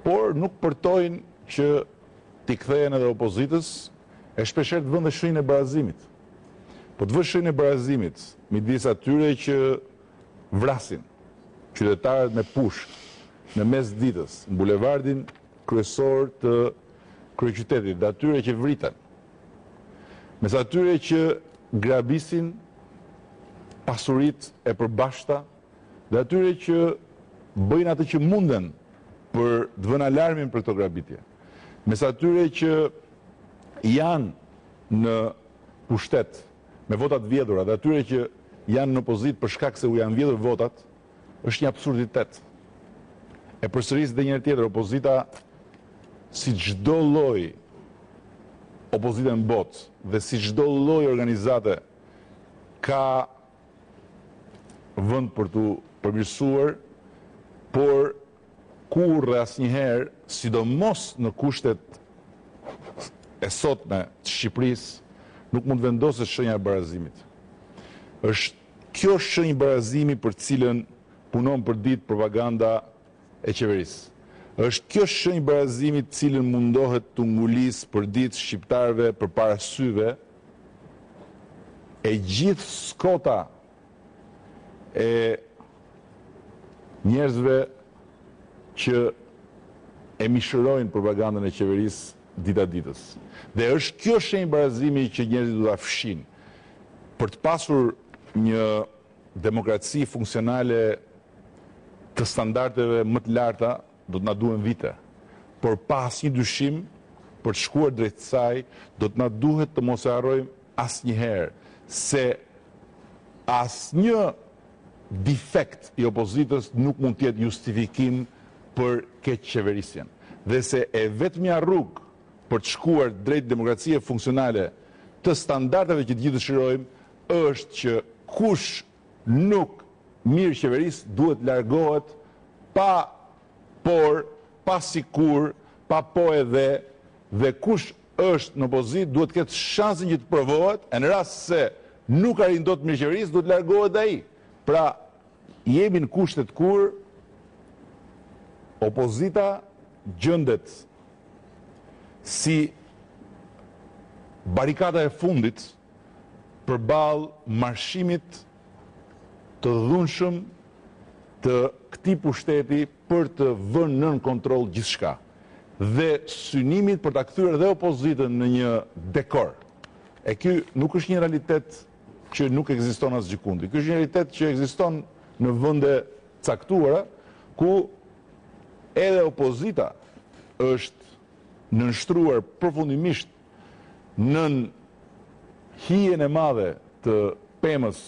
por nuk përtojnë që t'i kthehen edhe opozitës, e shpeshherë të vënë shenjën e barazimit. Po të vësh shenjën e barazimit midis atyre që vrasin qytetarët me pushk në mes ditës, në bulevardin kryesor të kryeqytetit, dhe atyre që vriten, mes atyre që grabisin pasurit e përbashkëta, dhe atyre që bëjnë atë që munden për të vënë alarmin për këto grabitje, mes atyre që janë në pushtet me votat vjedhura dhe atyre që janë në opozit për shkak se u janë vjedhur votat, është një absurditet. E përsëris dhe njëherë tjetër, opozita, si çdo lloj opozite në botë dhe si çdo lloj organizate, ka vend për t'u përmirësuar, por kurrë asnjëherë, sidomos në kushtet e sotme të Shqipërisë, nuk mund vendosë shenja e barazimit. Është kjo shenjë barazimi për cilën punon për ditë propaganda e qeverisë. Është kjo shenjë barazimi të cilën mundohet të ngulisë për ditë shqiptarëve përpara syve, e gjithë skota e njerëzve që e mishërojnë propagandën e qeverisë dita ditës. Dhe është kjo shenjë barazimi që njerëzit do ta fshin. Për të pasur një demokraci funksionale të standardeve më të larta, do të na duhen vite. Por pa asnjë dyshim, për të shkuar drejt saj, do të na duhet të mos e harrojmë asnjëherë se asnjë defekt i opozitës nuk mund të jetë justifikim për keqeverisjen. Dhe se e vetmja rrugë për të shkuar drejt demokracie funksionale të standardeve që të gjithë dëshirojmë është që kush nuk mirë qeverisë duhet largohet pa por, pa sikur, pa po edhe, dhe kush është në opozit duhet ketë shansin që të provohet, e në rast se nuk arrin dot mirë qeverisë, duhet largohet dhe ai. Pra, jemi në kushtet kur opozita gjendet si barikada e fundit përballë marshimit të dhunshëm të këtij pushteti për të vënë nën kontroll gjithçka dhe synimit për ta kthyer dhe opozitën në një dekor. E ky nuk është një realitet që nuk ekziston asgjë kundi. Ky është një realitet që ekziston në vende caktuara ku edhe opozita është nënshtruar përfundimisht nën hijen e madhe të pemës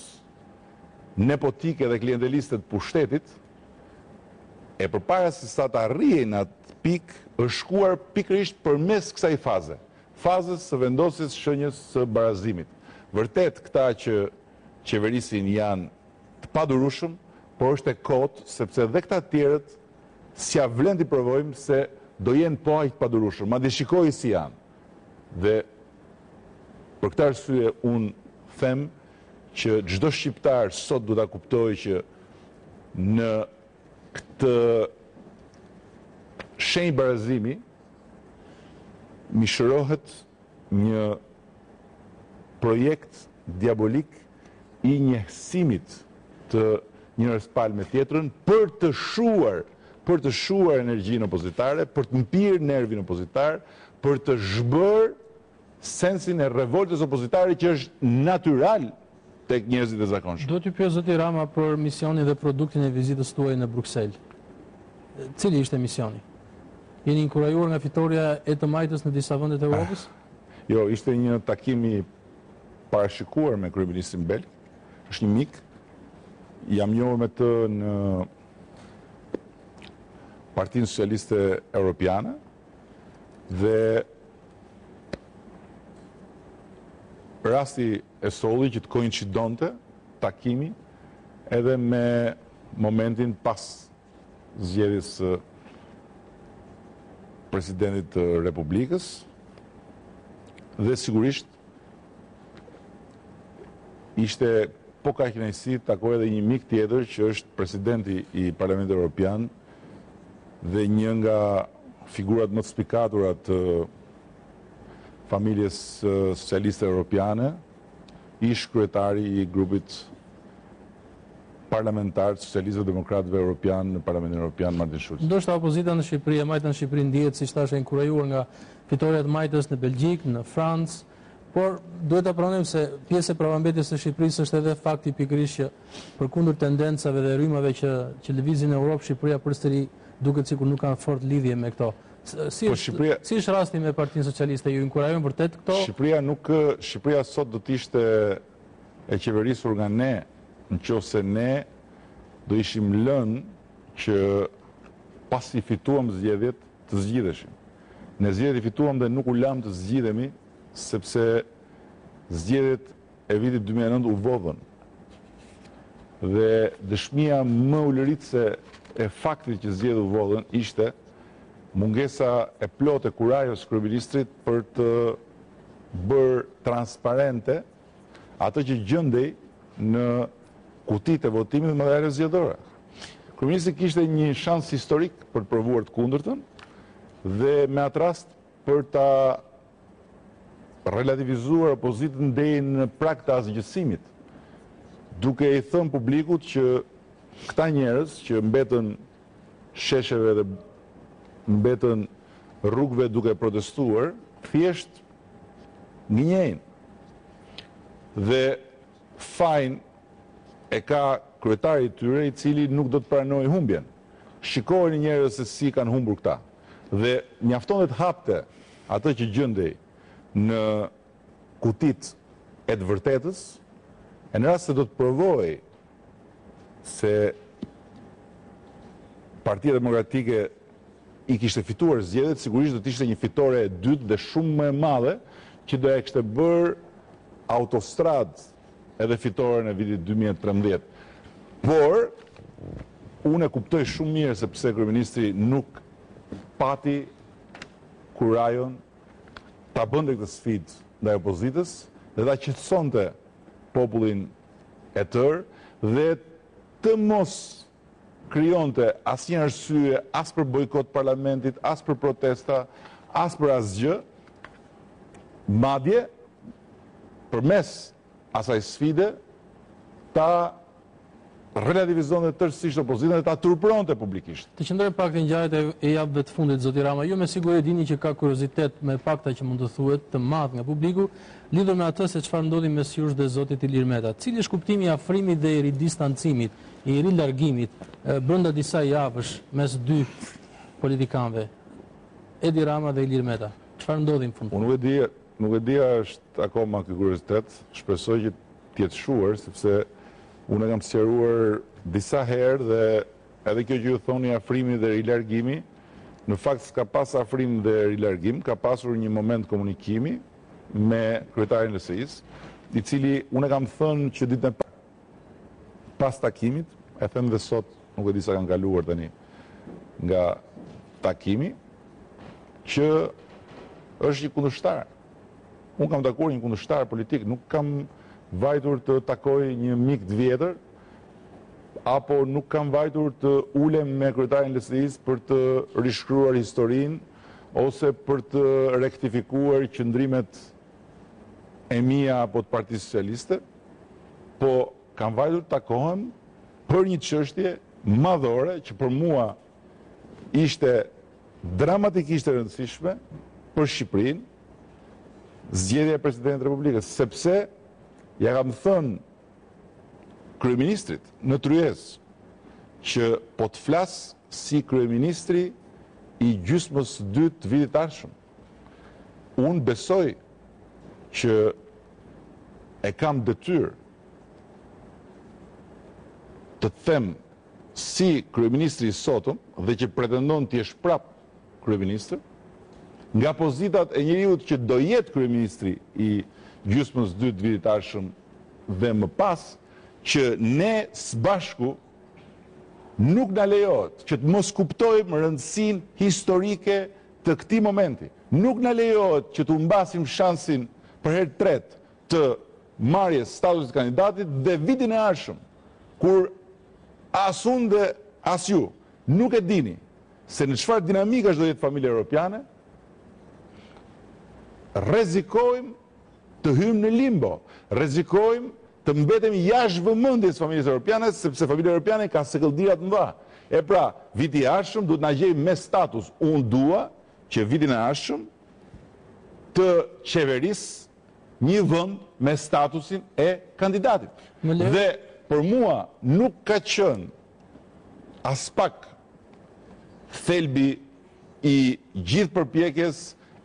nepotike dhe klienteliste të pushtetit, e përpara se sa të arrijnë atë pikë, është shkuar pikërisht përmes kësaj faze, fazës së vendosjes shenjës së barazimit. Vërtet këta që qeverisin janë të padurueshëm, por është e kotë sepse dhe këta tjerët s'ja vlen t'i provojmë se do jenë po aq të padurueshëm, madje shikoj si janë. Dhe për këtë arsye unë them që çdo shqiptar sot do ta kuptojë që në këtë shenjë barazimi mishërohet një projekt diabolik i njehsimit të njërës palë me tjetrën për të shuar energjinë opozitare, për të mpirë nervin opozitar, për të zhbërë sensin e revoltës opozitare që është natyral tek njerëzit e zakonshëm. Do t'ju pyes zoti Rama për misionin dhe produktin e vizitës tuaj në Bruksel. Cili ishte misioni? Jeni inkurajuar nga fitoria e të majtës në disa vende të Evropës? Jo, ishte një takim i parashikuar me kryeministrin belg. Është një mik. Jam njohur me të në Partinë Socialiste Europiane dhe rasti e solli që të koincidonte takimi edhe me momentin pas zgjedhjes së presidentit të Republikës dhe sigurisht ishte po ka kënaqësi takoj edhe një mik tjetër që është presidenti i Parlamentit Evropian dhe një nga figurat më të spikatura të familjes socialiste europiane, ish kryetari i grupit parlamentar të socialistëve demokratëve europian në Parlamentin Evropian, Martin Schulz. Ndoshta opozita në Shqipëri, majta në Shqipëri ndihet siç thashë e inkurajuar nga fitoria e majtës në Belgjik, në Francë, por duhet ta pranojmë se pjesë e pravambetjes së Shqipërisë është edhe fakti pikërisht që përkundër tendencave dhe rrymave që lëvizin në Europë, Shqipëria përsëri duket sikur nuk ka fort lidhje me këto. Si është rasti me Partinë Socialiste? Ju inkurajojnë vërtet këto? Shqipëria sot do të ishte e qeverisur nga ne, nëse ne do ishim lënë që pasi fituam zgjedhjet të zgjidheshim. Ne zgjedhjet i fituam dhe nuk u lam të zgjidhemi sepse zgjedhjet e vitit 2009 u vodhën. Dhe dëshmia më ulëritëse e faktit që zgjedhjet u vodhën ishte mungesa e plotë e kurajës kryeministrit për të bërë transparente atë që gjendej në kutitë e votimit më dhe zgjedhore. Kryeministri kishte një shans historik për të provuar të kundërtën dhe me atë rast për ta relativizuar opozitën deri në prag të asgjësimit, duke i thënë publikut që këta njerëz që mbetën shesheve dhe mbetën rrugëve duke protestuar, thjesht gënjejnë. Dhe fajin e ka kryetari i tyre i cili nuk do të pranojë humbjen. Shikojeni njerëz se si kanë humbur këta. Dhe mjafton të hapte atë që gjendej në kutit e të vërtetës, e në rast se do të provoj se Partia Demokratike i kishte fituar zgjedhjet, sigurisht do të ishte një fitore e dytë dhe shumë më e madhe që do e kishte bërë autostradë edhe fitoren e vitit 2013. Por, unë e kuptoj shumë mirë se pse kryeministri nuk pati kurajon ta bënte këtë sfidë ndaj opozitës dhe ta qetësonte popullin e tërë dhe të mos krijonte asnjë arsye as për bojkot parlamentit, as për protesta, as për asgjë, madje përmes asaj sfide ta relativizonte tërësisht opozitën dhe ta turpronte publikisht. Të qëndrojmë pak në ngjarjet e javëve të fundit, zoti Rama. Ju me siguri dini që ka kuriozitet me pakta që mund të thuhet të madh nga publiku lidhur me atë se çfarë ndodhi mes jush dhe zotit Ilir Meta. Cili është kuptimi i afrimit dhe i ridistancimit, i rilargimit brenda disa javësh mes dy politikanëve, Edi Rama dhe Ilir Meta? Çfarë ndodhi në fund? Unë nuk e di është akoma ky kuriozitet, shpresoj që të jetë shuar sepse unë e kam sqaruar disa herë dhe edhe kjo që ju thoni afrimi dhe rilargimi, në fakt s'ka pas afrim dhe rilargim, ka pasur një moment komunikimi me kryetarin e LSI-s, i cili unë e kam thënë që ditën e pas takimit, e them dhe sot, nuk e di sa kanë kaluar tani nga takimi, që është një kundërshtar. Unë kam takuar një kundërshtar politik, nuk kam vajtur të takoj një mik të vjetër, apo nuk kam vajtur të ulem me kryetarin e LSI-s për të rishkruar historinë ose për të rektifikuar qëndrimet e mia apo të Partisë Socialiste, po kam vajtur të takohem për një çështje madhore që për mua ishte dramatikisht e rëndësishme për Shqipërinë, zgjedhja e presidentit të Republikës, sepse ja kam thënë kryeministrit në tryezë që po të flas si kryeministri i gjysmës së dytë të vitit ardhshëm. Unë besoj që e kam detyrë të them si kryeministri i sotëm dhe që pretendon të jesh prap kryeministër, nga pozitat e njeriut që do jetë kryeministri i gjysmës së dytë të vitit ardhshëm dhe më pas që ne së bashku nuk na lejohet që të mos kuptojmë rëndësinë historike të këtij momenti. Nuk na lejohet që të humbasim shansin për herë të tretë të marrjes statusit kandidatit dhe vitin e ardhshëm, kur as unë dhe as ju nuk e dini se në çfarë dinamikash do jetë familja europiane, rrezikojmë të hymë në limbo, rrezikojmë të mbetemi jashtë vëmendjes familjes europiane, sepse familja europiane ka sekëlldira të mëdha. E pra, viti i ardhshëm duhet na gjejmë me status. Unë dua që vitin e ardhshëm të qeverisë një vend me statusin e kandidatit. Dhe për mua nuk ka qenë as pak thelbi i gjithë përpjekjes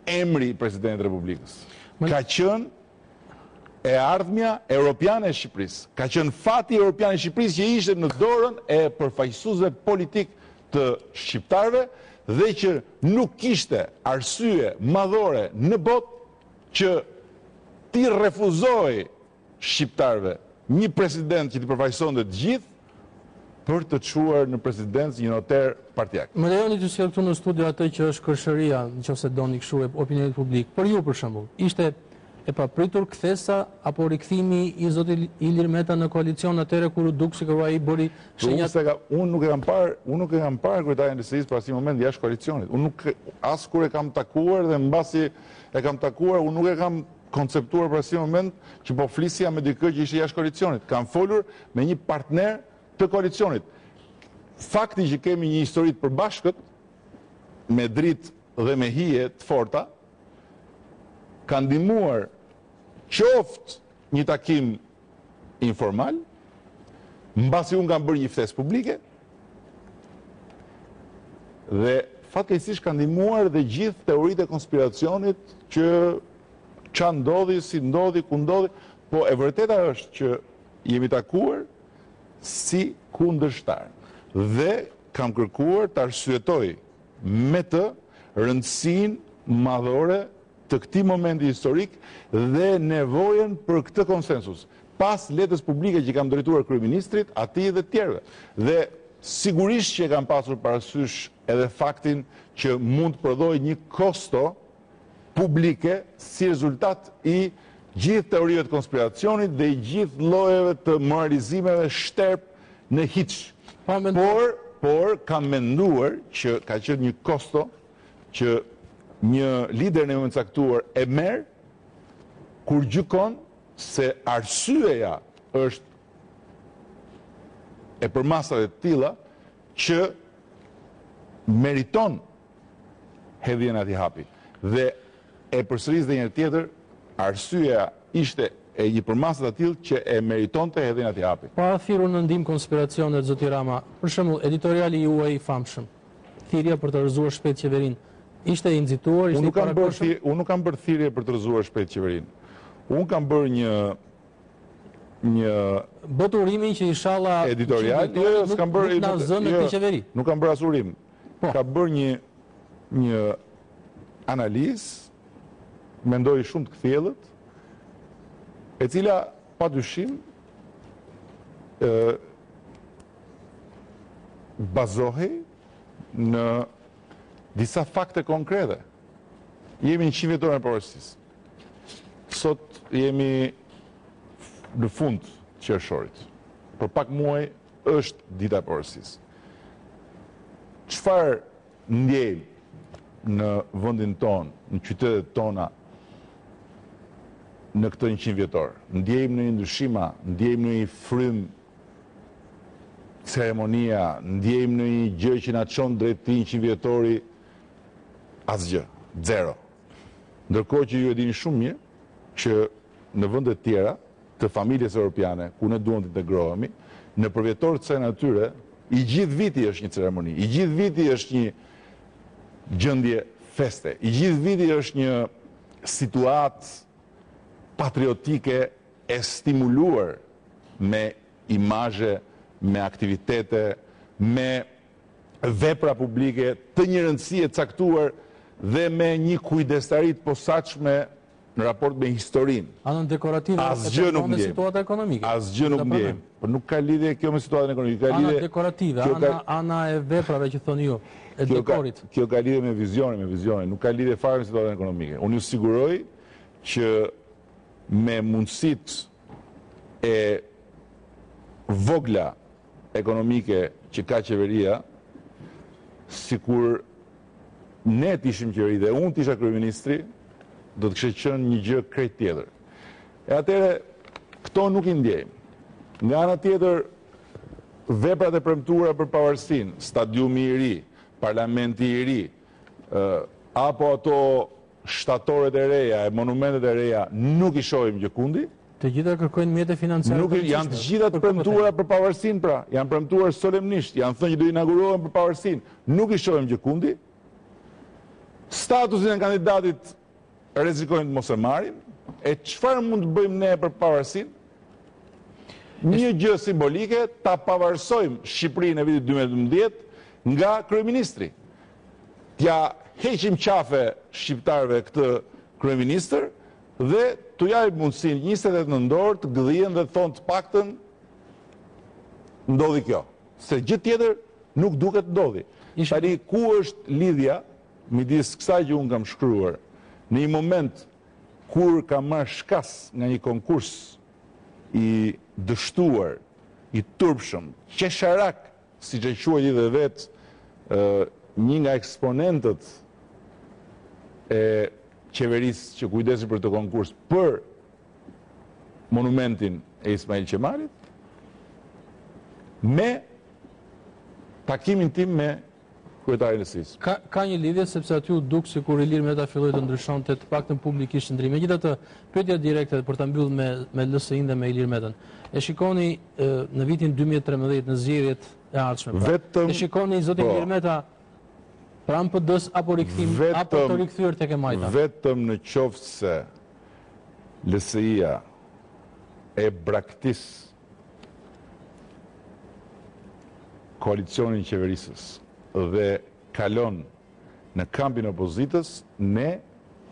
emri i Presidentit të Republikës. Ka qenë e ardhmja europiane e Shqipërisë. Ka qenë fati europian e Shqipërisë që ishte në dorën e përfaqësuesve politik të shqiptarëve dhe që nuk kishte arsye madhore në botë që ti refuzoi shqiptarëve një president që t'i përfaqësonte të gjithë për të çuar në presidencë një noter partijak. Më lejoni të sjell këtu në studio atë që është kërshëria, nëse doni kështu, e opinionit publik. Për ju për shembull, ishte e papritur kthesa apo rikthimi i zotit Ilir Meta në koalicion atëherë kur u duk se ai bëri shenjat. Unë nuk e kam parë kryetarin e LSI-s për asnjë moment jashtë koalicionit. Unë nuk as kur e kam takuar dhe mbasi e kam takuar, unë nuk e kam konceptuar për asnjë moment që po flisja me dikë që ishte jashtë koalicionit. Kam folur me një partner të koalicionit. Fakti që kemi një histori të përbashkët me dritë dhe me hije të forta ka ndihmuar qoftë një takim informal, mbasi unë kam bërë një ftesë publike dhe fatkeqësisht ka ndihmuar dhe gjithë teoritë e konspiracionit që ç'a ndodhi, si ndodhi, ku ndodhi, po e vërteta është që jemi takuar si kundërshtar dhe kam kërkuar të arsyetoj me të rëndësinë madhore të këtij momenti historik dhe nevojën për këtë konsensus. Pas letrës publike që kam drejtuar kryeministrit, atij dhe të tjerëve. Dhe sigurisht që e kam pasur parasysh edhe faktin që mund të prodhoj një kosto publike si rezultat i gjithë teorive të konspiracionit dhe i gjithë llojeve të moralizimeve shterp në hiç. Por kam menduar që ka qenë një kosto që një lider në moment caktuar e merr kur gjykon se arsyeja është e përmasave të tilla që meriton hedhjen atij hapi. Dhe e përsëris dhe një tjetër, arsyeja ishte e një përmasat atil që e meritonte hedhjen atij hapi. Para thirrur në ndim konspiracionet zoti Rama, për shembull, editoriali juaj i famshëm, thirrja për të rrëzuar shpejt qeverinë, ishte i nxituar, ishte i parakoshëm? Unë nuk kam bërë thirrje për të rrëzuar shpejt qeverinë. Unë kam bërë një bot urimin që inshallah editorial, s'kam bërë na zënë këtë qeveri. Nuk kam bërë as urim. Ka bërë një analizë, mendoj shumë të kthjellët, e cila padyshim bazohej në disa fakte konkrete. Jemi në 100 vjetor e pavarësisë. Sot jemi në fund të qershorit. Për pak muaj është dita e pavarësisë. Çfarë ndjejmë në vendin tonë, në qytetet tona në këtë 100 vjetor? Ndjejmë në një ndryshima, ndjejmë në një frym ceremonia, ndjejmë në një gjë që na çon drejt 100 vjetori, asgjë, zero. Ndërkohë që ju e dini shumë mirë që në vende të tjera të familjes europiane, ku ne duam të integrohemi, në përvjetor të saj natyre, i gjithë viti është një ceremoni, i gjithë viti është një gjendje feste, i gjithë viti është një situatë patriotike e stimuluar me imazhe, me aktivitete, me vepra publike të një rëndësie caktuar dhe me një kujdestari të posaçme në raport me historinë. Anën dekorative Asgjë nuk ndjejmë. Situata ekonomike. Asgjë nuk ndjejmë. Por nuk ka lidhje kjo me situatën ekonomike. Ana dekorative, ana e veprave që thoni ju, e dekorit. Kjo ka lidhje me vizionin, nuk ka lidhje fare me situatën ekonomike. Unë ju siguroj që me mundësitë e vogla ekonomike që ka qeveria, sikur ne t'ishim qeveri dhe unë t'isha kryeministri, do të kishte qenë një gjë krejt tjetër. E atëre, këto nuk i ndjejmë. Nga ana tjetër, veprat e premtuara për pavarësinë, stadiumi i ri, parlamenti i ri, apo ato shtatoret e reja, e monumentet e reja, nuk i shohim gjëkundi. Të gjitha kërkojnë mjete financiare. Nuk janë të gjitha të premtuara për pavarësinë, pra, janë premtuar solemnisht, janë thënë që do inaugurohen për pavarësinë, nuk i shohim gjëkundi. Statusin e kandidatit rrezikojnë të mos e marrin, e çfarë mund të bëjmë ne për pavarësinë? Një gjë simbolike, ta pavarësojmë Shqipërinë e vitit 2012 nga kryeministri. T'ja heqim qafe shqiptarëve këtë kryeministër dhe t'u japim mundësinë 28 nëntor të gëdhien dhe thonë të paktën ndodhi kjo. Se gjë tjetër nuk duket ndodhi. Tani ku është lidhja midis kësaj që unë kam shkruar në një moment kur ka marrë shkas nga një konkurs i dështuar, i turpshëm, qesharak, si që quajti dhe vetë një nga eksponentët e qeverisë që kujdesi për të konkurs për monumentin e Ismail Qemalit, me takimin tim me kryetarin e SIS. Ka një lidhje sepse aty u duk sikur Ilir Meta filloi të ndryshonte të paktën publikisht ndrim. Megjithatë, pyetja direkte për ta mbyllur me LSI-n dhe me Ilir Metën. E shikoni në vitin 2013 në zgjedhjet e ardhshme. E shikoni zotin Ilir Meta pranë PD-s apo rikthim apo të rikthyer tek e Majta. Vetëm në qoftë se LSI-ja e braktis koalicionin qeverisës dhe kalon në kampin opozitës, ne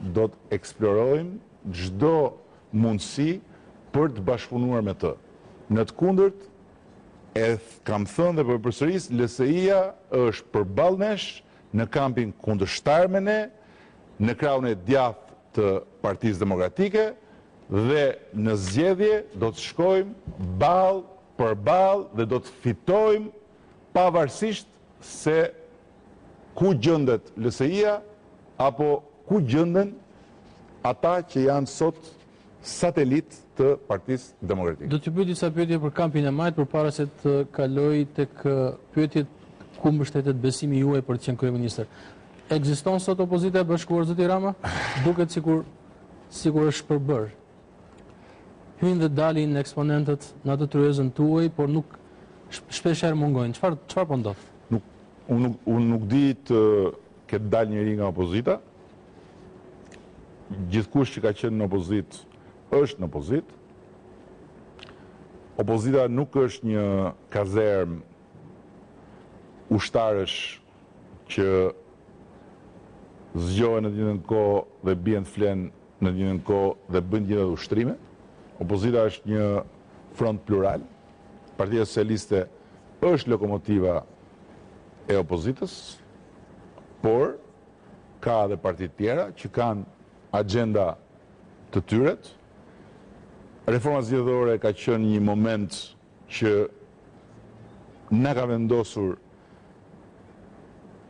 do të eksplorojmë çdo mundësi për të bashkëpunuar me të. Në të kundërt, e kam thënë dhe për përsëris, LSI-ja është përballë nesh në kampin kundërshtar me ne, në krahun e djathtë të Partisë Demokratike dhe në zgjedhje do të shkojmë ballë për ballë dhe do të fitojmë pavarësisht se ku gjëndet LSI-ja apo ku gjënden ata që janë sot satelit të Partisë Demokratike. Do t'ju pyet disa pyetje për kampin e Majt përpara se të kaloj tek pyetjet ku mbështetet besimi juaj për të qenë kryeministër. Ekziston sot opozita e bashkuar zoti Rama? Duket sikur është përbër. Hyjnë dhe dalin eksponentët në atë tryezën tuaj, por nuk shpeshherë mungojnë. Çfarë po ndodh? Unë nuk di të ketë dalë njëri nga opozita. Gjithkush që ka qenë në opozit është në opozit. Opozita nuk është një kazerm ushtarësh që zgjohen në ditën kohë dhe bien të flenë në ditën kohë dhe bëjnë gjithë ushtrime. Opozita është një front plural. Partia Socialiste është lokomotiva e opozitës, por ka dhe partit tjera që kanë agenda të tyret. Reforma zgjedhore ka qenë një moment që na ka vendosur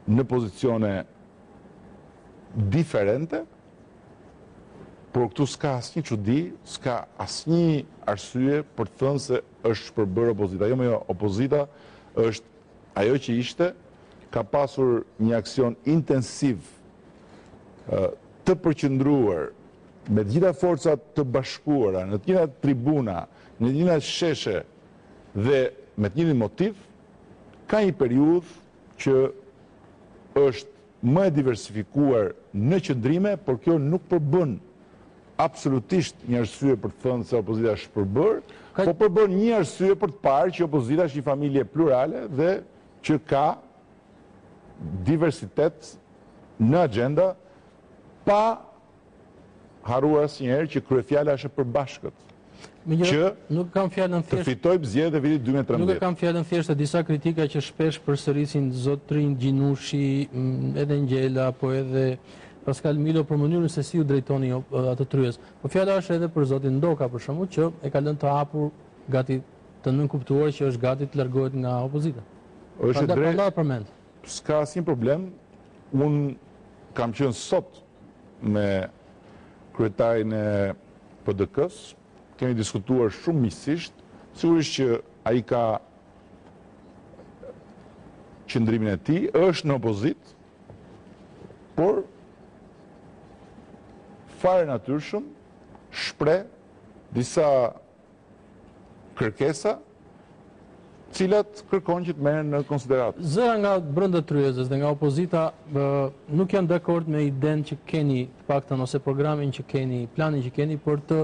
në pozicione diferente, por këtu s'ka asnjë çudi, s'ka asnjë arsye për të thënë se është shpërbër opozita. Jo, opozita është ajo që ishte, ka pasur një aksion intensiv të përqendruar me të gjitha forcat të bashkuara, në të gjitha tribuna, në të gjitha sheshe dhe me të njëjtin motiv, ka një periudhë që është më e diversifikuar në qëndrime, por kjo nuk përbën absolutisht një arsye për të thënë se opozita është shpërbër, po përbën një arsye për të parë që opozita është një familje plurale dhe që ka diversitet në agenda pa harruar asnjëherë që kryefjala është e përbashkët. Që nuk kam fjalën të fitojë zgjedhjet e vitit 2013. Nuk e kam fjalën thjesht, disa kritika që shpesh përsërisin zotrin Gjinushi, edhe Ngjela, po edhe Pascal Milo për mënyrën se si u drejtoni atë tryez. Po fjala është edhe për zotin Ndoka për shkakun që e ka lënë të hapur gati të nënkuptuar që është gati të largohet nga opozita. Është drejt. Përmend. S'ka asnjë problem. Un kam qenë sot me kryetarin e PDK-s, kemi diskutuar shumë miqësisht, sigurisht që ai ka qëndrimin e tij, është në opozit, por fare natyrshëm shpreh disa kërkesa cilat kërkon që të merren në konsideratë. Zëra nga brenda tryezës dhe nga opozita nuk janë dakord me idenë që keni, të paktën ose programin që keni, planin që keni për të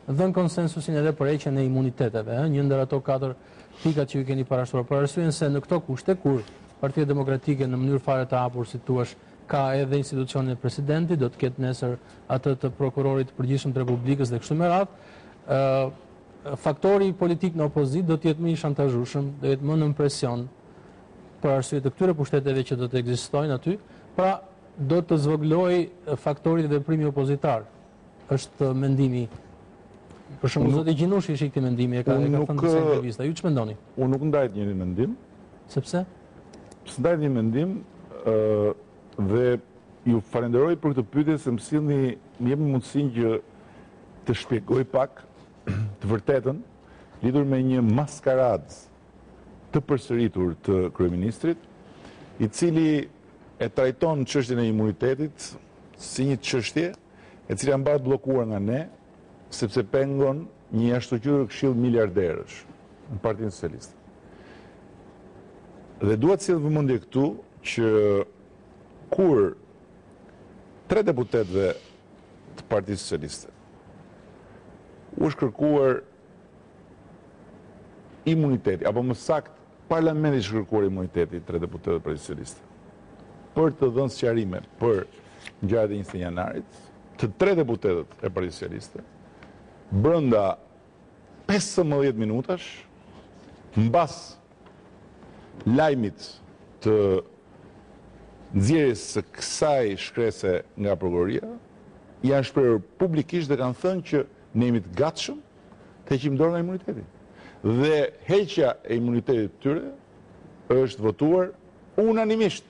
dhënë konsensusin edhe për heqjen e imuniteteve, një ndër ato 4 pikat që ju keni parashtuar, për arsyeën se në këto kushte kur Partia Demokratike në mënyrë fare të hapur, si thua, ka edhe institucionin e presidentit, do të ketë nesër atë të prokurorit të përgjithshëm të Republikës dhe kështu me radhë, faktori politik në opozit do të jetë më i shantazhueshëm, do jetë më në presion për arsye të këtyre pushteteve që do të ekzistojnë aty, pra do të zvoglojë faktori i veprimit opozitar. Është mendimi. Për shembull, zoti Gjinushi ishte këtij mendimi, e ka thënë në intervista. Ju ç'më mendoni? Unë nuk ndajt një mendim. Sepse? S'ndajt një mendim dhe ju falenderoj për këtë pyetje se më jepni mundësinë që të shpjegoj pak të vërtetën lidhur me një maskaradë të përsëritur të kryeministrit, i cili e trajton çështjen e imunitetit si një çështje e cila mbahet bllokuar nga ne, sepse pengon një jashtëqyrë këshill miliarderësh në Partinë Socialiste. Dhe dua të sjell vëmendje këtu që kur 3 deputetëve të Partisë Socialiste u është kërkuar imuniteti, apo më saktë parlamenti është kërkuar imuniteti 3 deputetëve të Partisë Socialiste për të dhënë sqarime për ngjarjet e 20 janarit, të 3 deputetët e Partisë Socialiste brenda 15 minutash, mbas lajmit të nxjerrjes së kësaj shkrese nga prokuroria, janë shprehur publikisht dhe kanë thënë që ne jemi të gatshëm të heqim dorë nga imuniteti. Dhe heqja e imunitetit tyre është votuar unanimisht.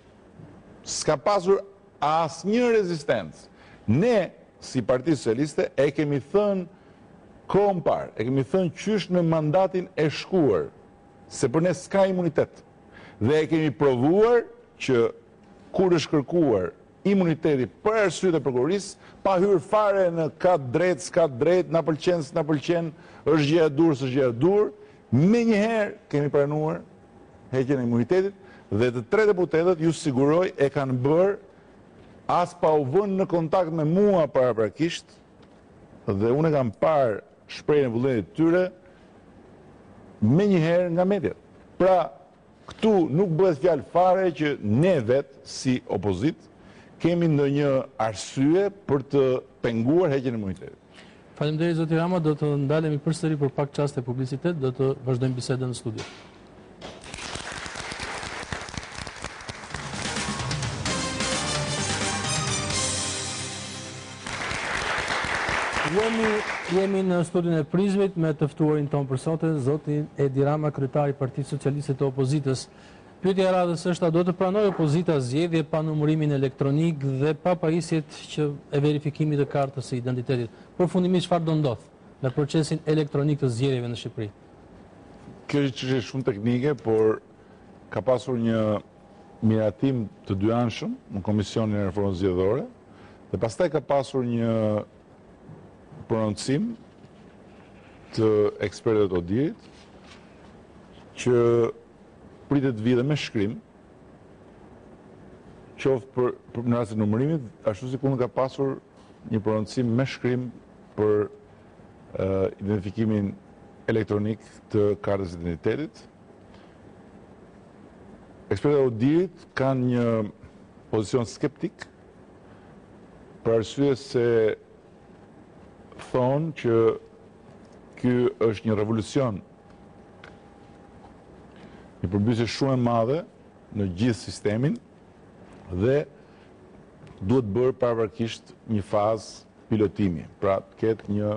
S'ka pasur asnjë rezistencë. Ne, si Parti Socialiste, e kemi thënë kohën parë, e kemi thënë qysh në mandatin e shkuar, se për ne s'ka imunitet. Dhe e kemi provuar që kur është kërkuar imuniteti për arsyet e prokurorisë, pa hyrë fare në ka drejt, s'ka drejt, na pëlqen, s'na pëlqen, është gjë e dur, s'është gjë e dur, menjëherë kemi pranuar heqjen e imunitetit dhe të 3 deputetët ju siguroj e kanë bërë as pa u vënë në kontakt me mua paraprakisht dhe unë e kam parë shprehjen e vullnetit të tyre menjëherë nga mediat. Pra, këtu nuk bëhet fjalë fare që ne vetë si opozit kemi ndonjë arsye për të penguar heqjen e imunitetit. Faleminderit zoti Rama, do të ndalemi përsëri për pak çaste publicitet, do të vazhdojmë bisedën në studio. Jemi në studion e Prizmit me të ftuarin tonë për sot, zotin Edi Rama, kryetari i Partisë Socialiste të Opozitës. Pyetja e radhës është, a do të pranojë opozita zgjedhje pa numërimin elektronik dhe pa pajisjet që e verifikimit të kartës së identitetit? Përfundimisht çfarë do ndodh me procesin elektronik të zgjedhjeve në Shqipëri? Kjo është shumë teknike, por ka pasur një miratim të dyanshëm në Komisionin e Reformës Zgjedhore dhe pastaj ka pasur një prononcim të ekspertëve të ODIR-it që pritet vijë me shkrim, qoftë për në rastin e numërimit, ashtu si ka pasur një prononcim me shkrim për identifikimin elektronik të kartës identitetit. Ekspertët e ODIR-it kanë një pozicion skeptik për arsye se thonë që ky është një revolucion, një përmbysje shumë e madhe në gjithë sistemin dhe duhet bërë pavarësisht një fazë pilotimi, pra të ketë një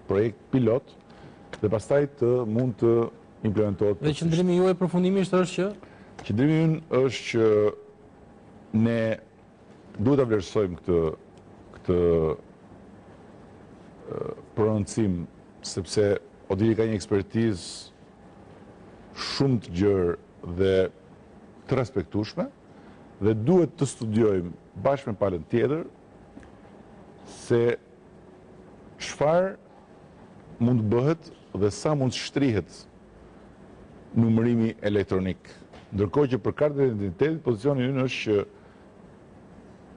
projekt pilot dhe pastaj të mund të implementohet. Dhe qëndrimi juaj përfundimisht është që? Qëndrimi ynë është që ne duhet ta vlerësojmë këtë prononcim, sepse Odili ka një ekspertizë shumë të gjerë dhe të respektueshme dhe duhet të studiojmë bashkë me palën tjetër se çfarë mund të bëhet dhe sa mund të shtrihet numërimi elektronik. Ndërkohë që për kartën e identitetit, pozicioni ynë është që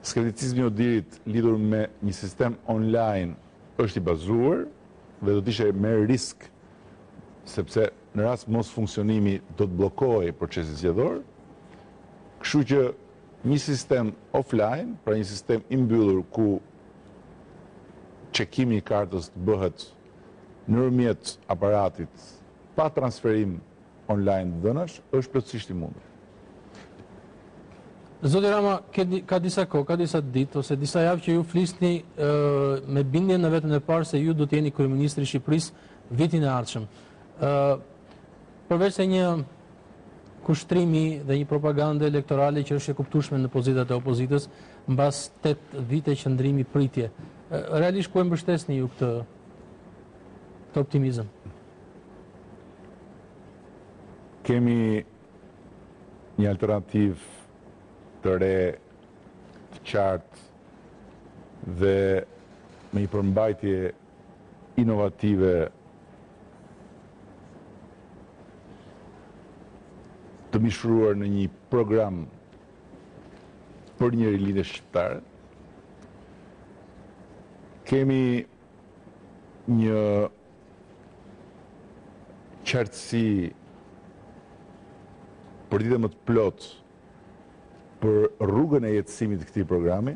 skepticizmi i Odilit lidhur me një sistem online është i bazuar dhe do të ishte me risk, sepse në rast mos funksionimi do të bllokohej procesi zgjedhor. Kështu që një sistem offline, pra një sistem i mbyllur ku çekimi i kartës të bëhet nëpërmjet aparatit pa transferim online të dhënash, është plotësisht i mundur. Zoti Rama, ka disa kohë, ka disa ditë ose disa javë që ju flisni me bindje në vetën e parë se ju do të jeni kryeministri i Shqipërisë vitin e ardhshëm. Përveç se një kushtrimi dhe një propagandë elektorale që është e kuptueshme në pozitat e opozitës mbas 8 vite qëndrimi pritje. Realisht ku e mbështesni ju këtë optimizëm? Kemi një alternativë të re, të qartë dhe me një përmbajtje inovative të mishruar në një program për një rilindje shqiptare. Kemi një qartësi për ditë më të plotë për rrugën e jetësimit të këtij programi,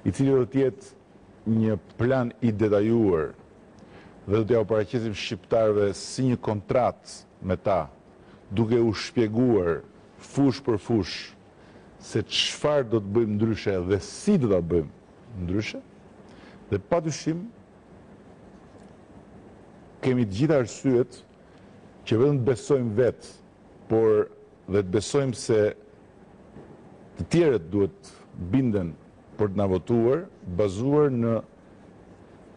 i cili do të jetë një plan i detajuar dhe do t'ja u paraqesim shqiptarëve si një kontratë me ta, duke u shpjeguar fush për fush se çfarë do të bëjmë ndryshe dhe si do ta bëjmë ndryshe. Dhe padyshim kemi të gjitha arsyet që vetëm të besojmë vetë, por dhe të besojmë se të tjerët duhet binden për të na votuar, bazuar në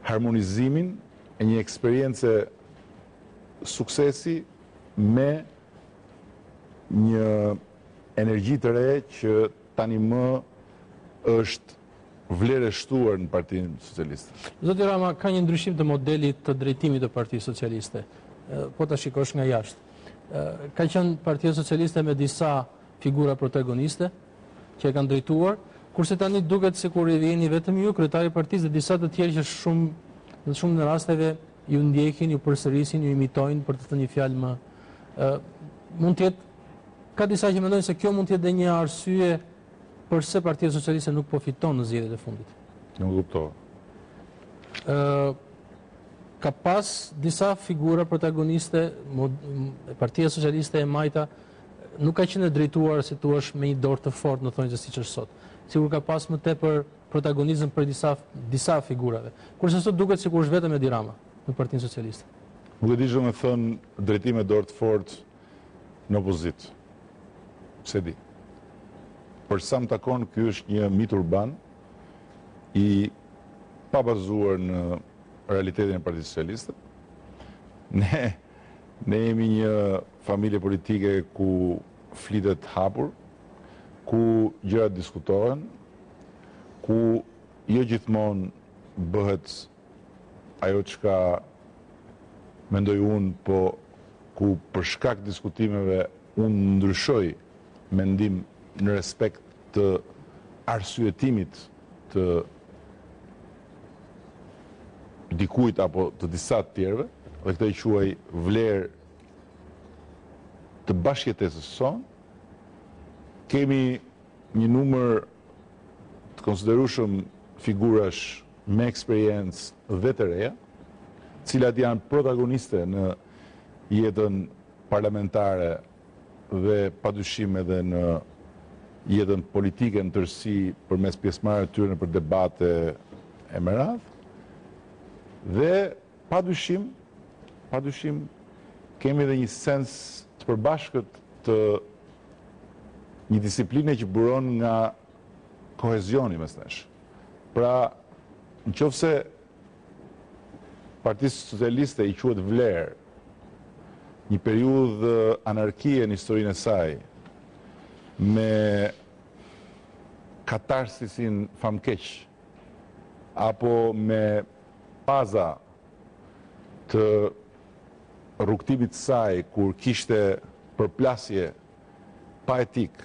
harmonizimin e një eksperience suksesi me një energji të re që tani më është vlerë e shtuar në Partinë Socialiste. Zoti Rama, ka një ndryshim të modelit të drejtimit të Partisë Socialiste, po ta shikosh nga jashtë. Ka qenë Partia Socialiste me disa figura protagoniste që e kanë drejtuar, kurse tani duket sikur i vjeni vetëm ju, kryetari i partisë dhe disa të tjerë që shumë në rasteve ju ndjekin, ju përsërisin, ju imitojnë për të thënë një fjalë më. Mund të jetë, ka disa që mendojnë se kjo mund të jetë një arsye përse Partia Socialiste nuk po fiton në zgjedhjet e fundit. Nuk kuptova. Ka pas disa figura protagoniste, Partia Socialiste e Majta nuk ka qenë drejtuar, si thua, me një dorë të fortë, në thonjë siç është sot. Sigur ka pas më tepër protagonizëm për disa figurave. Kurse sot duket sikur është vetëm Edi Rama në Partinë Socialiste. Nuk e di çfarë më thon drejtime dorë të fortë në opozitë. Se di. Për sa më takon, ky është një mit urban i pa bazuar në realitetin e Partisë Socialiste. Ne jemi një familje politike ku flitet hapur, ku gjërat diskutohen, ku jo gjithmonë bëhet ajo çka mendoj unë, po ku për shkak diskutimeve unë ndryshoj mendim në respekt të arsyetimit të dikujt apo të disa të tjerëve, dhe këtë i quaj vlerë të bashkëjetesës son. Kemi një numër të konsiderueshëm figurash me eksperiencë dhe të reja, cilat janë protagoniste në jetën parlamentare dhe padyshim edhe në jetën politike në tërësi përmes pjesëmarrjeve të tyre në për debate e me radhë. Dhe padyshim kemi edhe një sens të përbashkët të një disipline që buron nga kohezioni mes nesh. Pra, nëse Partisë Socialiste i quhet vlerë një periudhë anarkie në historinë e saj, me katarsisin famkeq, apo me paza të rrugtimit të saj, kur kishte përplasje pa etik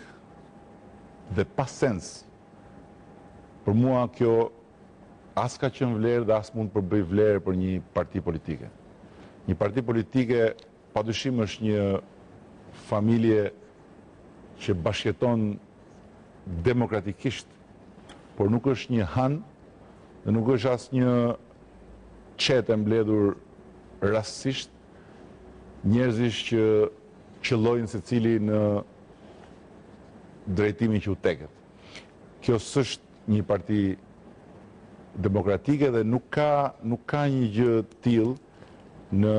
dhe pa sens, për mua kjo as ka qenë vlerë dhe as mund përbëj vlerë për një parti politike. Një parti politike padyshim është një familje që bashkëton demokratikisht, por nuk është një han dhe nuk është as një qetë e mbledhur rastësisht, njerëzish që qëllojnë secili në drejtimin që u teket. Kjo s'është një parti demokratike dhe nuk ka një gjë tillë në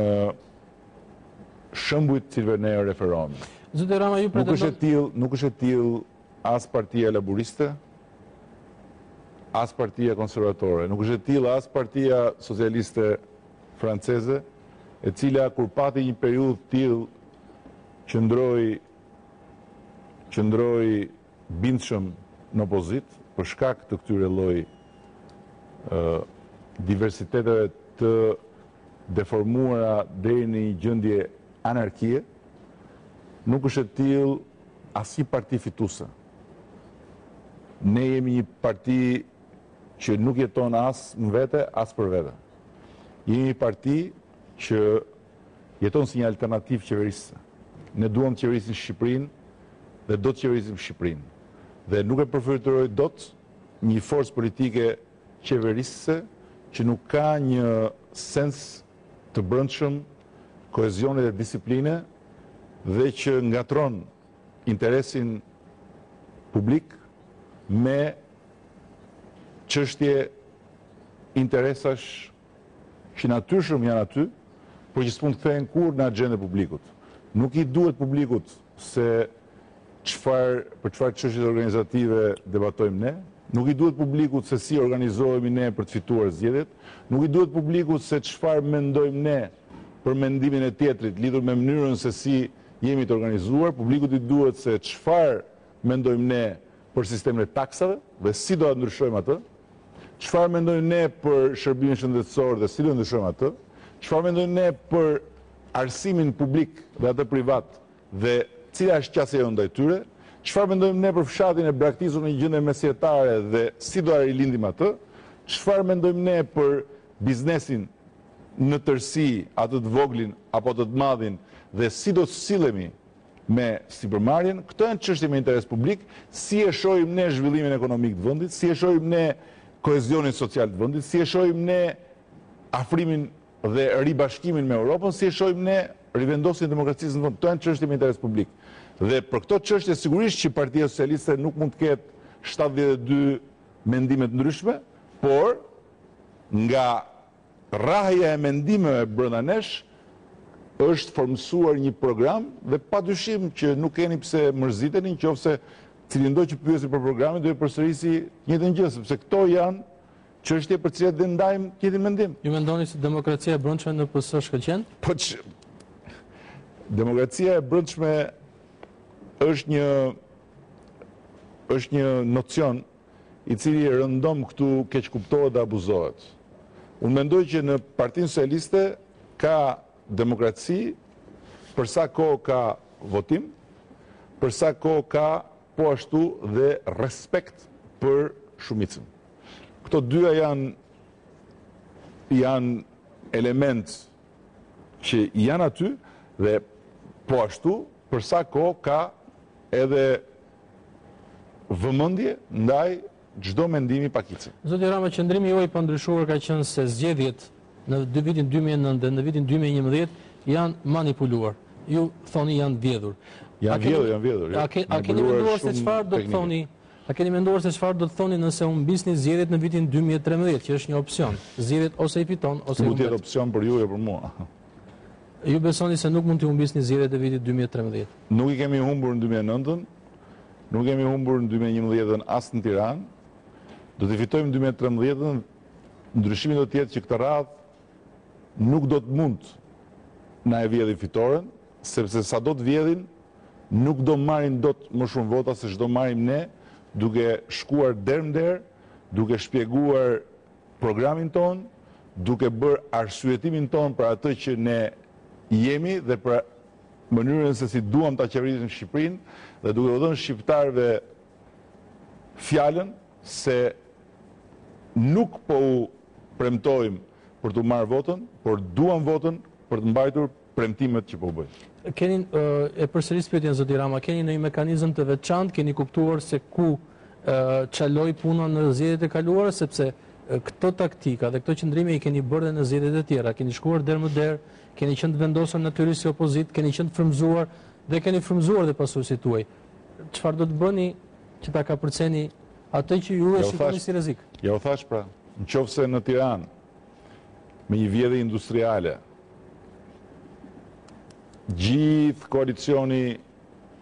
shembujt cilëve ne referohemi. Zoti Rama, ju pretendon Nuk është e tillë as Partia Laboriste, as Partia Konservatore, nuk është e tillë as Partia Socialiste Franceze, e cila kur pati një periudhë tillë qëndroi bindshëm në opozit për shkak të këtyre lloj diversiteteve të deformuara deri në një gjendje anarkie, nuk është e tillë asnjë parti fituese. Ne jemi një parti që nuk jeton as në vete, as për vete. Jemi një parti që jeton si një alternativë qeverisëse. Ne duam të qeverisim Shqipërinë dhe do të qeverisim Shqipërinë. Dhe nuk e përfituaroj dot një forcë politike qeverisëse që nuk ka një sens të brendshëm, kohezione dhe disipline dhe që ngatron interesin publik me çështje interesash që natyrshëm janë aty, por që s'mund të kthehen kurrë në agjendën e publikut. Nuk i duhet publikut se për çfarë çështje organizative debatojmë ne, nuk i duhet publikut se si organizohemi ne për të fituar zgjedhjet, nuk i duhet publikut se çfarë mendojmë ne për mendimin e tjetrit lidhur me mënyrën se si jemi të organizuar, publikut i duhet se çfarë mendojmë ne për sistemin e taksave dhe si do ta ndryshojmë atë, çfarë mendojmë ne për shërbimin shëndetësor dhe si do ndryshojmë atë, çfarë mendojmë ne për arsimin publik dhe atë privat dhe cila është qasja jonë ndaj tyre, çfarë mendojmë ne për fshatin e braktisur në një gjendje mesjetare dhe si do ta rilindim atë, çfarë mendojmë ne për biznesin në tërësi, atë të voglin apo të madhin dhe si do të sillemi me sipërmarrjen. Këto janë çështje me interes publik, si e shohim ne zhvillimin ekonomik të vendit, si e shohim ne kohezionin social të vendit, si e shohim ne afrimin dhe ribashkimin me Europën, si e shohim ne rivendosjen e demokracisë në vend. Këto janë çështje me interes publik. Dhe për këto çështje sigurisht që Partia Socialiste nuk mund të ketë 72 mendime të ndryshme, por nga rrahja e mendimeve brenda nesh është formësuar një program dhe padyshim që nuk keni pse mërziteni nëse cilindoj që pyesi për programin do të përsërisi njëjtën gjë, sepse këto janë çështje për cilat ne ndajmë njëjtin mendim. Ju mendoni se demokracia e brendshme në PS shkëlqen? Po demokracia e brendshme është një nocion i cili rëndom këtu keq kuptohet dhe abuzohet. Unë mendoj që në Partinë Socialiste ka demokraci për sa kohë ka votim, për sa kohë ka po ashtu dhe respekt për shumicën. Këto dyja janë element që janë aty dhe po ashtu për sa kohë ka edhe vëmendje ndaj çdo mendimi pakicë. Zoti Rama, qëndrimi juaj pa ndryshuar ka qenë se zgjedhjet në vitin 2009 dhe në vitin 2011 janë manipuluar. Ju thoni janë vjedhur. Janë vjedhur. A keni menduar se çfarë do të thoni? A keni menduar se çfarë do të thoni nëse humbisni zgjedhjet në vitin 2013, që është një opsion? Zgjedhjet ose i fiton ose i humbet. Mund të jetë opsion për ju e për mua. Ju besoni se nuk mund të humbisni zgjedhjet e vitit 2013? Nuk i kemi humbur në 2009-ën, nuk kemi humbur në 2011-ën as në Tiranë. Do të fitojmë në 2013-ën, ndryshimi do të jetë që këtë radhë nuk do të mund na e vjedhin fitoren, sepse sa do të vjedhin, nuk do marrin dot më shumë vota se çdo marrim ne, duke shkuar derë, duke shpjeguar programin ton, duke bërë arsyetimin ton për atë që ne jemi dhe për mënyrën se si duam ta qeverisim Shqipërinë dhe duke dhënë shqiptarëve fjalën se nuk po u premtojmë për të marrë votën, por duam votën për të mbajtur premtimet që po bëjmë. Keni e përsëris pyetjen zoti Rama, keni ndonjë mekanizëm të veçantë, keni kuptuar se ku çaloi puna në zgjedhjet e kaluara, sepse këto taktika dhe këto qëndrime i keni bërë në zgjedhjet e tjera, keni shkuar derë më derë, keni qenë të vendosur natyrisht si opozit, keni qenë të frymzuar dhe keni frymzuar dhe pasuesit tuaj. Çfarë do të bëni që ta kapërceni atë që ju e shikoni si rrezik? Ja u thash pra, nëse në Tiranë me një vjedhje industriale gjithë koalicioni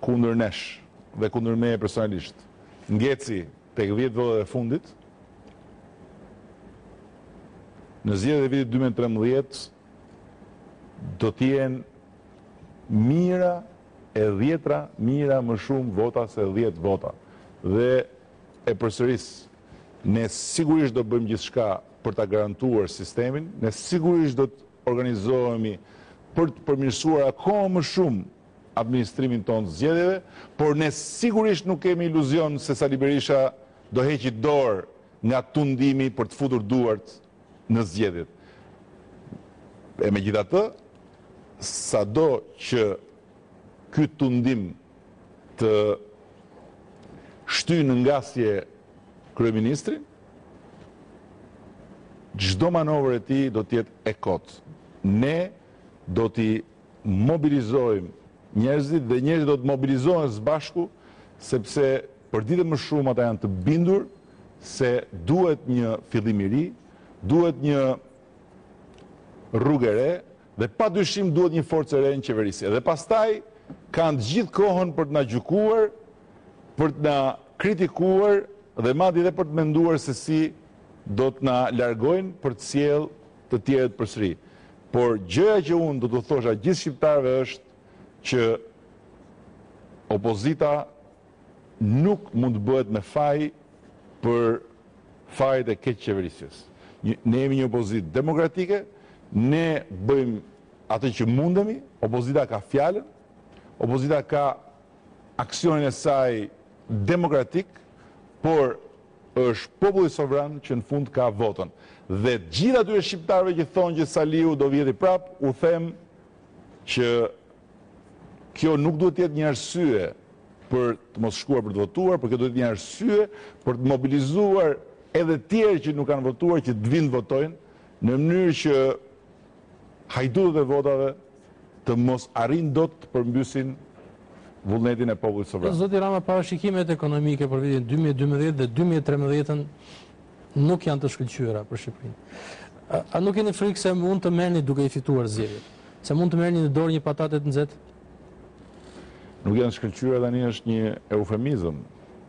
kundër nesh dhe kundër meje personalisht ngeci tek 10 votat e fundit, në zgjedhjet e vitit 2013 do të jenë mira e 10 mira më shumë vota se 10 vota. Dhe e përsëris, ne sigurisht do bëjmë gjithçka për ta garantuar sistemin, ne sigurisht do të organizohemi për të përmirësuar akoma më shumë administrimin tonë të zgjedhjeve, por ne sigurisht nuk kemi iluzion se Sali Berisha do heqi dorë nga tundimi për të futur duart në zgjedhjet. E megjithatë, sado që ky tundim të shtyjë në ngasje kryeministrin, çdo manovër e tij do të jetë e kotë. Ne do t'i mobilizojmë njerëzit dhe njerëzit do të mobilizohen së bashku, sepse për ditë më shumë ata janë të bindur se duhet një fillim i ri, duhet një rrugë e re dhe padyshim duhet një forcë e re në qeverisje. Dhe pastaj kanë të gjithë kohën për të na gjykuar, për të na kritikuar dhe madje edhe për të menduar se si do të na largojnë për të sjellë të tjerët përsëri. Por gjëja që unë do të thosha gjithë shqiptarëve është që opozita nuk mund të bëhet me faj për fajt e keq qeverisjes. Ne jemi një opozitë demokratike, ne bëjmë atë që mundemi, opozita ka fjalën, opozita ka aksionin e saj demokratik, por është populli sovran që në fund ka votën. Dhe gjithë atyre shqiptarëve që thonë që Saliu do vjedhi prap, u them që kjo nuk duhet të jetë një arsye për të mos shkuar për të votuar, por kjo duhet të jetë një arsye për të mobilizuar edhe tjerë që nuk kanë votuar që të vinë votojnë, në mënyrë që hajdutët e votave të mos arrin dot të përmbysin vullnetin e popullit sovran. Zoti Rama, parashikimet ekonomike për vitin 2012 dhe 2013 nuk janë të shkëlqyera për Shqipërinë. A nuk keni frikë se mund të merrni duke i fituar zgjedhjet? Se mund të merrni në dorë një patate të nxehtë? Nuk janë shkëlqyera, tani është një eufemizëm,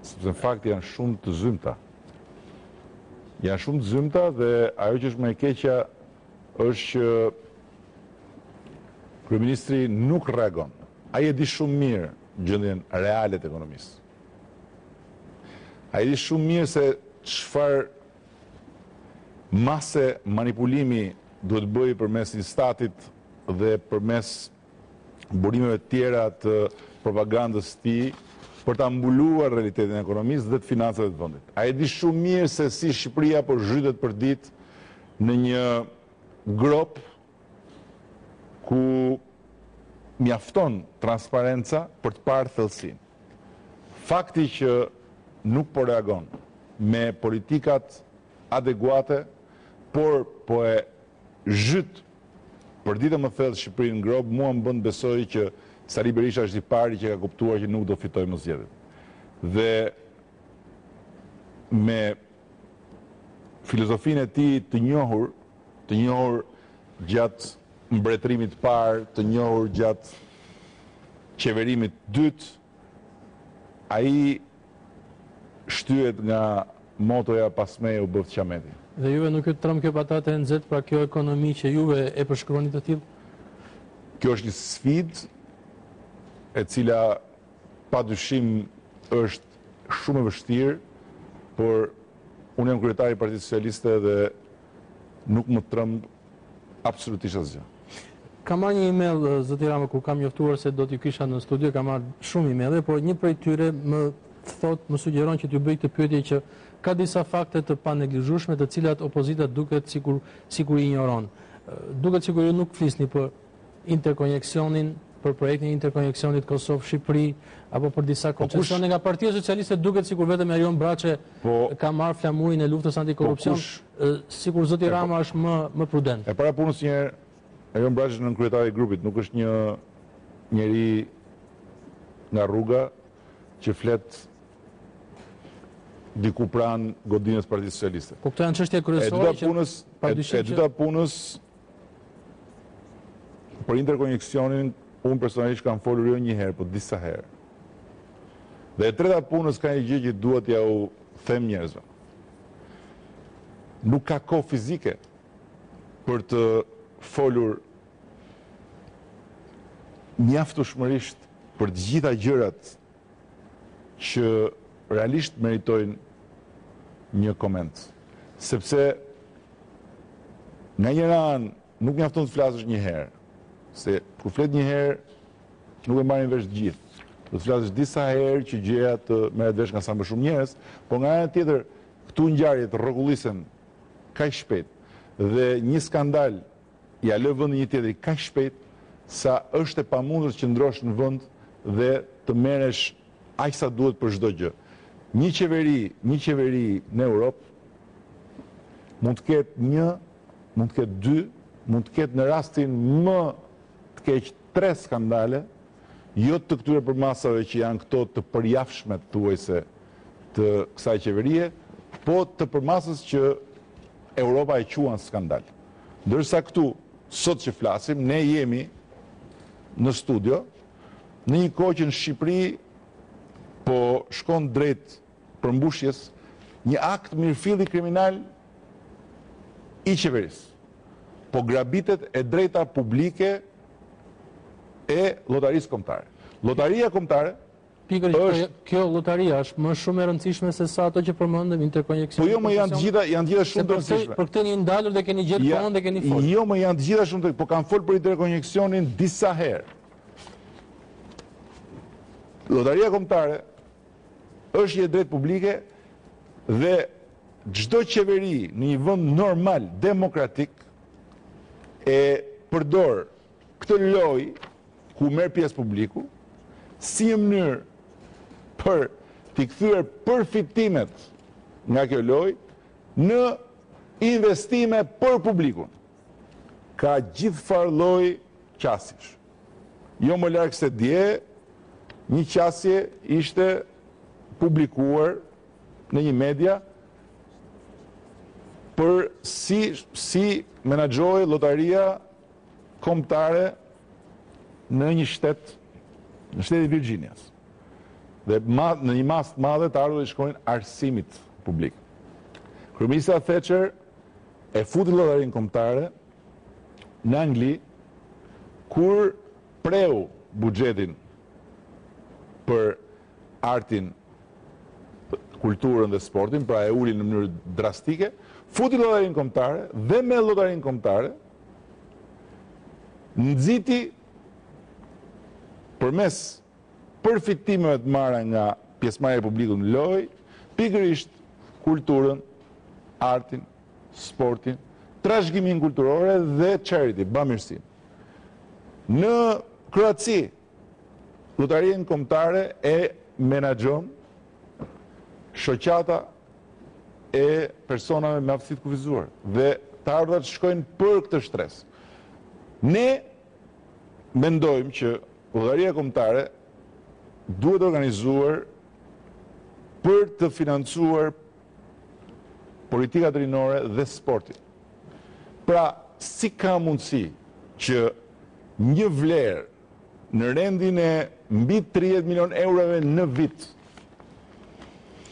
sepse në fakt janë shumë të zymta. Janë shumë të zymta dhe ajo që është më e keqja është që kryeministri nuk reagon. Ai e di shumë mirë gjendjen reale të ekonomisë. Ai di shumë mirë se çfarë mase manipulimi duhet bëjë përmes instatit dhe përmes burimeve tjera të propagandës të tij për ta mbuluar realitetin e ekonomisë dhe të financave të vendit. Ai di shumë mirë se si Shqipëria po zhytet për ditë në një grop ku mjafton transparenca për të parë thellësinë. Fakti që nuk po reagon, me politikat adekuate, por po e zhyt për ditë më thellë Shqipërinë në grob, mua më bën besoj që Sali Berisha është i pari që ka kuptuar që nuk do fitojë më zgjedhjet. Dhe me filozofinë e tij të njohur gjatë mbretërimit parë, të njohur gjatë qeverimit dytë, ai shtyhet nga motoja pas meje u bëft qameti. Dhe juve nuk ju trëm kjo patate e nxehtë, pra kjo ekonomi që juve e përshkruani të tillë? Kjo është një sfidë e cila padyshim është shumë e vështirë, por unë jam kryetari i Partisë Socialiste dhe nuk më tremb absolutisht asgjë. Kam marrë një email, zoti Rama, kur kam njoftuar se do t'ju kisha në studio, kam marrë shumë emaile, por një prej tyre më sugjeron që t'ju bëj këtë pyetje që ka disa fakte të paneglizhueshme të cilat opozita duket sikur i ignoron. Duket sikur ju nuk flisni për interkoneksionin, për projektin e interkoneksionit Kosovë-Shqipëri, apo për disa koncesione nga Partia Socialiste, duket sikur vetëm Erion Braçe ka marrë flamurin e luftës antikorrupsion, sikur zoti Rama është më prudent. E para punës një herë, Erion Braçe është nën kryetari i grupit, nuk është një njeri nga rruga që flet diku pranë godinës Partisë Socialiste. Po këto janë çështje kryesore që e dyta punës për interkoneksionin, unë personalisht kam folur jo një herë, po disa herë. Dhe e treta punës ka një gjë që duhet ja u them njerëzve. Nuk ka kohë fizike për të folur mjaftueshmërisht për të gjitha gjërat që realisht meritojnë një koment. Sepse nga njëra anë nuk mjafton të flasësh një herë, se kur flet një herë nuk e marrin vesh të gjithë. Do të flasësh disa herë që gjëja të merret vesh nga sa më shumë njerëz, por nga ana tjetër këtu ngjarjet rregullisen kaq shpejt dhe një skandal ja lë vendin një tjetri kaq shpejt sa është e pamundur që ndrosh në vend dhe të merresh aq sa duhet për çdo gjë. Një qeveri në Europë mund të ketë një, mund të ketë dy, mund të ketë në rastin më të keq 3 skandale, jo të këtyre përmasave që janë këto të përjafshme thuajse të kësaj qeverie, po të përmasës që Europa e quan skandal. Ndërsa këtu, sot që flasim, ne jemi në studio, në një kohë që në Shqipëri po shkon drejt përmbushjes një akt mirëfilli kriminal i qeverisë. Po grabitet e drejta publike e lotarisë kombëtare. Lotaria kombëtare kjo lotaria është më shumë e rëndësishme se sa ato që përmendëm, interkoneksion. Po jo, më janë të gjitha shumë të rëndësishme. Për këtë një ndalur dhe keni gjetë kohën dhe keni folur. Jo, më janë të gjitha shumë të, po kanë folur për interkoneksionin disa herë. Lotaria kombëtare është një drejt publike dhe çdo qeveri në një vend normal, demokratik, e përdor këtë lojë ku merr pjesë publiku si një mënyrë për t'i kthyer përfitimet nga kjo lojë në investime për publikun. Ka gjithfarë lloj qasjesh. Jo më larg se dje, një qasje ishte publikuar në një media për si menaxhoi lotaria kombëtare në një shtet, në shtetin e Virginias. Dhe në një masë të madhe të ardhurë shkojnë arsimit publik. Kryeministra Thatcher e futi llotarinë kombëtare në Angli kur preu buxhetin për artin, kulturën dhe sportin, pra e uli në mënyrë drastike, futi llotarinë kombëtare dhe me llotarinë kombëtare nxiti përmes përfitimeve të marra nga pjesëmarrja e publikut në lojë, pikërisht kulturën, artin, sportin, trashëgimin kulturore dhe charity, bamirësinë. Në Kroaci, lotarinë kombëtare e menaxhon shoqata e personave me aftësi të kufizuar dhe të ardhurat shkojnë për këtë shtresë. Ne mendojmë që Udhëheria Kombëtare duhet organizuar për të financuar politikat rinore dhe sportin. Pra, si ka mundësi që një vlerë në rendin e mbi 30 milion eurove në vit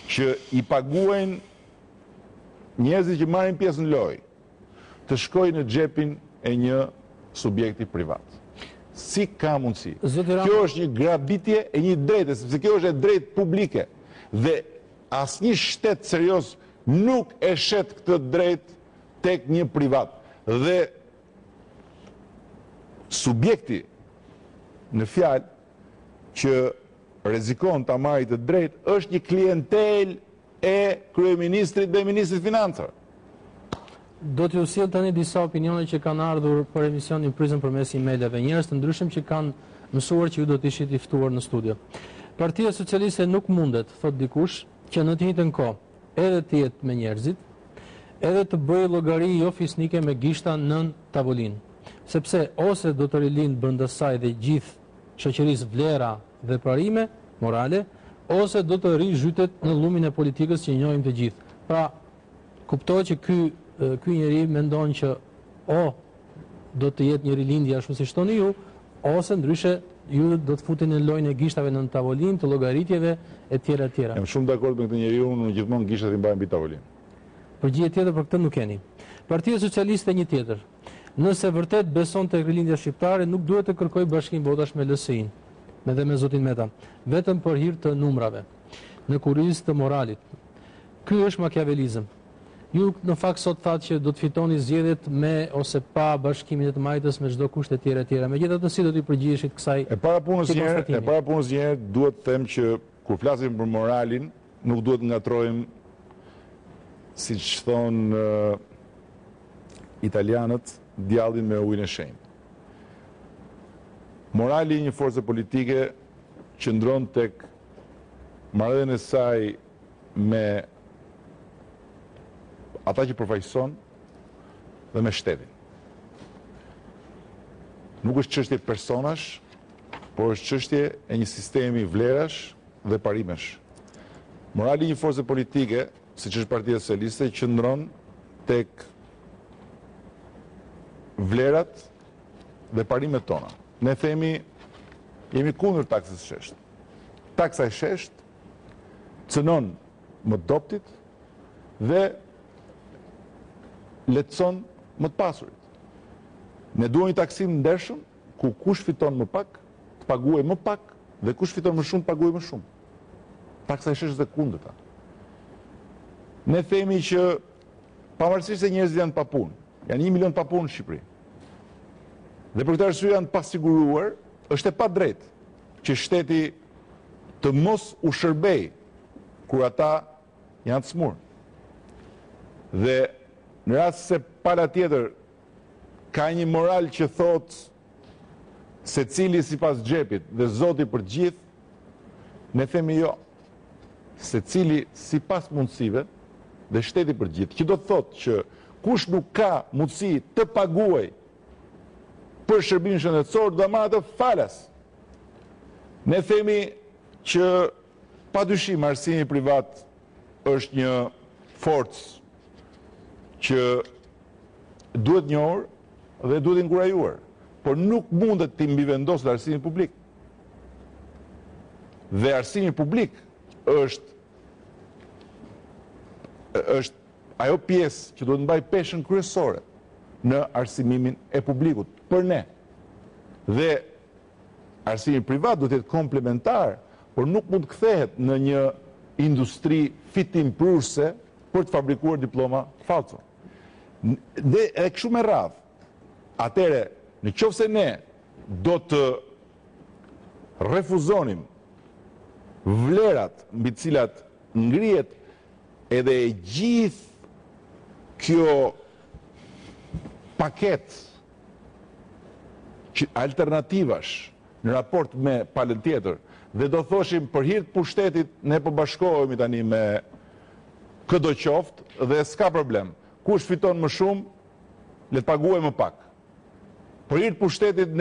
që i paguajnë njerëzit që marrin pjesë në lojë të shkojë në xhepin e një subjekti privat. Si ka mundësi? Kjo është një grabitje e një drejte, sepse kjo është e drejtë publike dhe asnjë shtet serioz nuk e shet këtë drejt tek një privat. Dhe subjekti në fjalë që rrezikon ta marrë të drejtë është një klientel e kryeministrit dhe ministrit financave. Do t'ju sjell tani disa opinione që kanë ardhur për emisionin Prizën përmes emaileve. Njerëz të ndryshëm që kanë mësuar që ju do të ishit i ftuar në studio. Partia Socialiste nuk mundet, thot dikush, që në të njëjtën kohë edhe të jetë me njerëzit, edhe të bëjë llogari jo fisnike me gishta nën tavolinë. Sepse ose do të rilind brenda saj dhe gjithë shoqërisë vlera dhe parime morale, ose do të rizhytet në llumin e politikës që njohim të gjithë. Pra, kuptohet që ky njeri mendon që o do të jetë një rilindje ashtu si shtoni ju, ose ndryshe ju do të futeni në lojën e gishtave në tavolinë, të llogaritjeve etj. Jam shumë dakord me këtë njeriu, unë gjithmonë gishtat i mbaj mbi tavolinë. Përgjigje tjetër për këtë nuk keni. Partia Socialiste një tjetër. Nëse vërtet beson tek rilindja shqiptare, nuk duhet të kërkoj bashkim votash me LSI-n, edhe me zotin Meta, vetëm për hir të numrave, në kurrizë të moralit. Ky është makiavelizëm. Ju në fakt sot thatë që do të fitoni zgjedhjet me ose pa bashkimin e të majtës me çdo kusht etj. Megjithatë, si do t'i përgjigjeshit kësaj? E para punës njerë duhet të them që kur flasim për moralin, nuk duhet ngatrojmë, siç thonë italianët, djallin me ujin e shenjtë. Morali i një force politike qëndron tek marrëdhënien e saj me ata që përfaqëson dhe me shtetin. Nuk është çështje personash, por është çështje e një sistemi vlerash dhe parimesh. Morali i një force politike, siç është Partia Socialiste, qëndron tek vlerat dhe parimet tona. Ne themi, jemi kundër taksës shesht. Taksa e shesht cënon më doptit dhe lehtëson më të pasurit. Ne duam një taksim ndershëm, ku kush fiton më pak, të paguajë më pak, dhe kush fiton më shumë, të paguajë më shumë. Taksa e shesht është kundërta. Ne themi që pavarësisht se njerëzit janë pa punë, janë 1 milion pa punë në Shqipëri. Dhe për këtë arsye janë pasiguruar, është e padrejtë që shteti të mos u shërbej kur ata janë të smur. Dhe në rast se pala tjetër ka një moral që thot se cili sipas xhepit dhe Zoti për gjithë, ne themi jo, se cili sipas mundësive dhe shteti për gjithë, që do të thot që kush nuk ka mundësi të paguaj për shërbimin shëndetësor, do marrë atë falas. Ne themi që padyshim arsimi privat është një forcë që duhet njohur dhe duhet inkurajuar, por nuk mundet të mbivendosë arsimi publik. Dhe arsimi publik është ajo pjesë që duhet mbaj peshën kryesore në arsimimin e publikut për ne. Dhe arsimi privat duhet të jetë komplementar, por nuk mund të kthehet në një industri fitim prurse për të fabrikuar diploma falso. Dhe e kështu me radhë, atëre, në qoftë se ne do të refuzonim vlerat mbi të cilat ngrihet edhe e gjithë kjo paket alternativash në raport me palën tjetër, dhe do thoshim për hir të pushtetit ne po bashkohemi tani me këdo qoftë dhe s'ka problem. Kush fiton më shumë, le të paguaj më pak. Për hir të pushtetit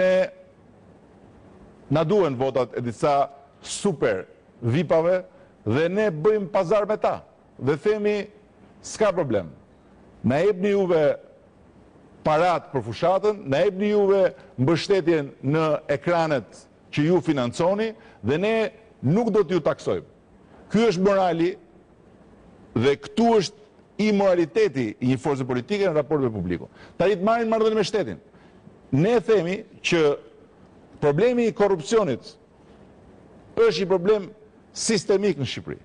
na duhen votat e disa super vipave dhe ne bëjmë pazar me ta. Dhe themi, s'ka problem. Na jepni juve parat për fushatën, na jepni juve mbështetjen në ekranet që ju financoni dhe ne nuk do t'ju taksojmë. Ky është morali dhe këtu është imoraliteti i një force politike në raport me publikun. Tani të marrin marrëdhënie me shtetin. Ne themi që problemi i korrupsionit është i problem sistemik në Shqipëri.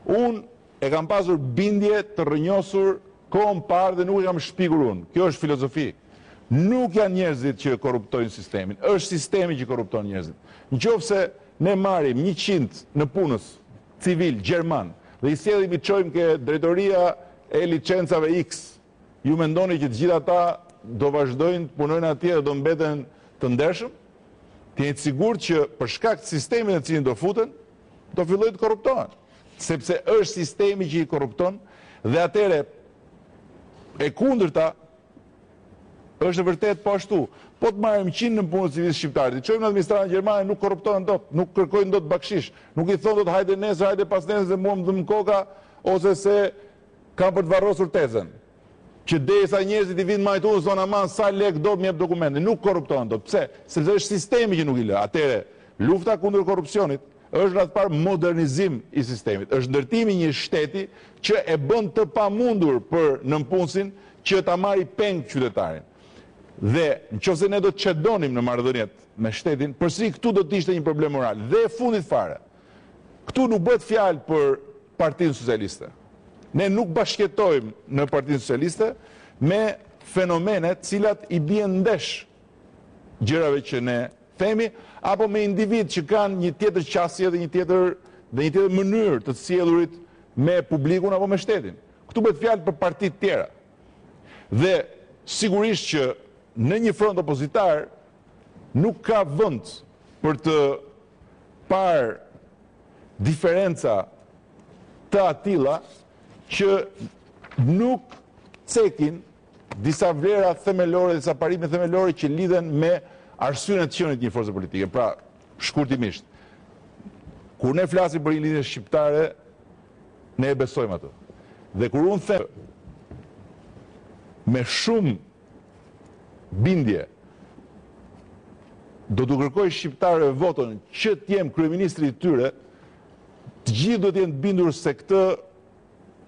Unë e kam pasur bindje të rrënjosur kohën parë dhe nuk e kam shpikur unë. Kjo është filozofi. Nuk janë njerëzit që korruptojnë sistemin, është sistemi që korrupton njerëzit. Nëse ne marrim 100 në punës civil gjerman dhe i sjellim i çojmë ke drejtoria e licencave X, ju mendoni që të gjithë ata do vazhdojnë të punojnë atje dhe do mbeten të ndershëm? Të jeni të sigurt që për shkak të sistemit në cilin do futen, do fillojnë të korruptohen. Sepse është sistemi që i korrupton dhe atëre e kundërta është vërtet po ashtu. Po të marrim 100 në punë civilistë shqiptarë, të çojmë në administratën gjermane, nuk korruptohen dot, nuk kërkojnë dot bakshish, nuk i thonë dot hajde nesër, hajde pas nesër se mua më dhëm koka ose se kam për të varrosur tezën. Që derisa njerëzit i vinë majtu zona aman sa lek do më jep dokumente, nuk korruptohen dot. Pse? Sepse është sistemi që nuk i lë. Atëre, lufta kundër korrupsionit është rreth parë modernizim i sistemit. Është ndërtimi një shteti që e bën të pamundur për nënpunësin që ta marrë peng qytetarin. Dhe nëse ne do të çedonim në marrëdhëniet me shtetin, përsëri këtu do të ishte një problem moral. Dhe fundit fare, këtu nuk bëhet fjalë për Partinë Socialiste. Ne nuk bashkëtojmë në Partinë Socialiste me fenomene të cilat i bien ndesh gjërave që ne themi, apo me individ që kanë një tjetër qasje dhe një tjetër mënyrë të sjellurit me publikun apo me shtetin. Këtu bëhet fjalë për parti të tjera. Dhe sigurisht që në një front opozitar nuk ka vend për të parë diferenca të atilla që nuk cekin disa vlera themelore, disa parime themelore që lidhen me arsyen e të qenit një force politike. Pra, shkurtimisht, kur ne flasim për një lidhje shqiptare, ne e besojmë atë. Dhe kur unë them me shumë bindje, do të kërkoj shqiptarëve votën që të jem kryeministri i tyre, të gjithë do të jenë të bindur se këtë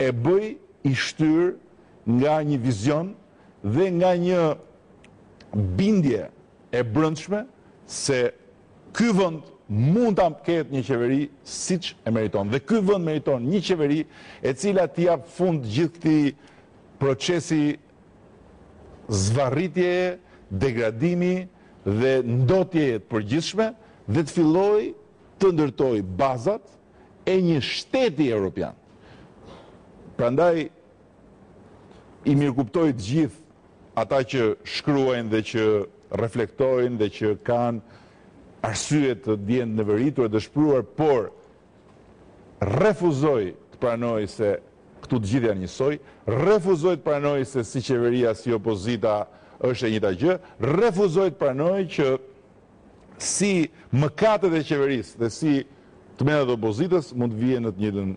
e bëj i shtyr nga një vizion dhe nga një bindje e brendshme se ky vend mund ta ketë një qeveri siç e meriton. Dhe ky vend meriton një qeveri e cila t'i jap fund gjithë këtij procesi zvarritjeje, degradimi dhe ndotjeje të përgjithshme dhe të filloj të ndërtoj bazat e një shteti evropian. Prandaj i mirëkuptoj të gjithë ata që shkruajnë dhe që reflektojnë dhe që kanë arsye të ndjenë neveritur e dëshpëruar, por refuzoj të pranoj se këtu të gjithë janë njësoj, refuzoj të pranoj se si qeveria, si opozita është e njëjta gjë, refuzoj të pranoj që si mëkatet e qeverisë dhe si tmerrat e opozitës mund të vijnë në të njëjtën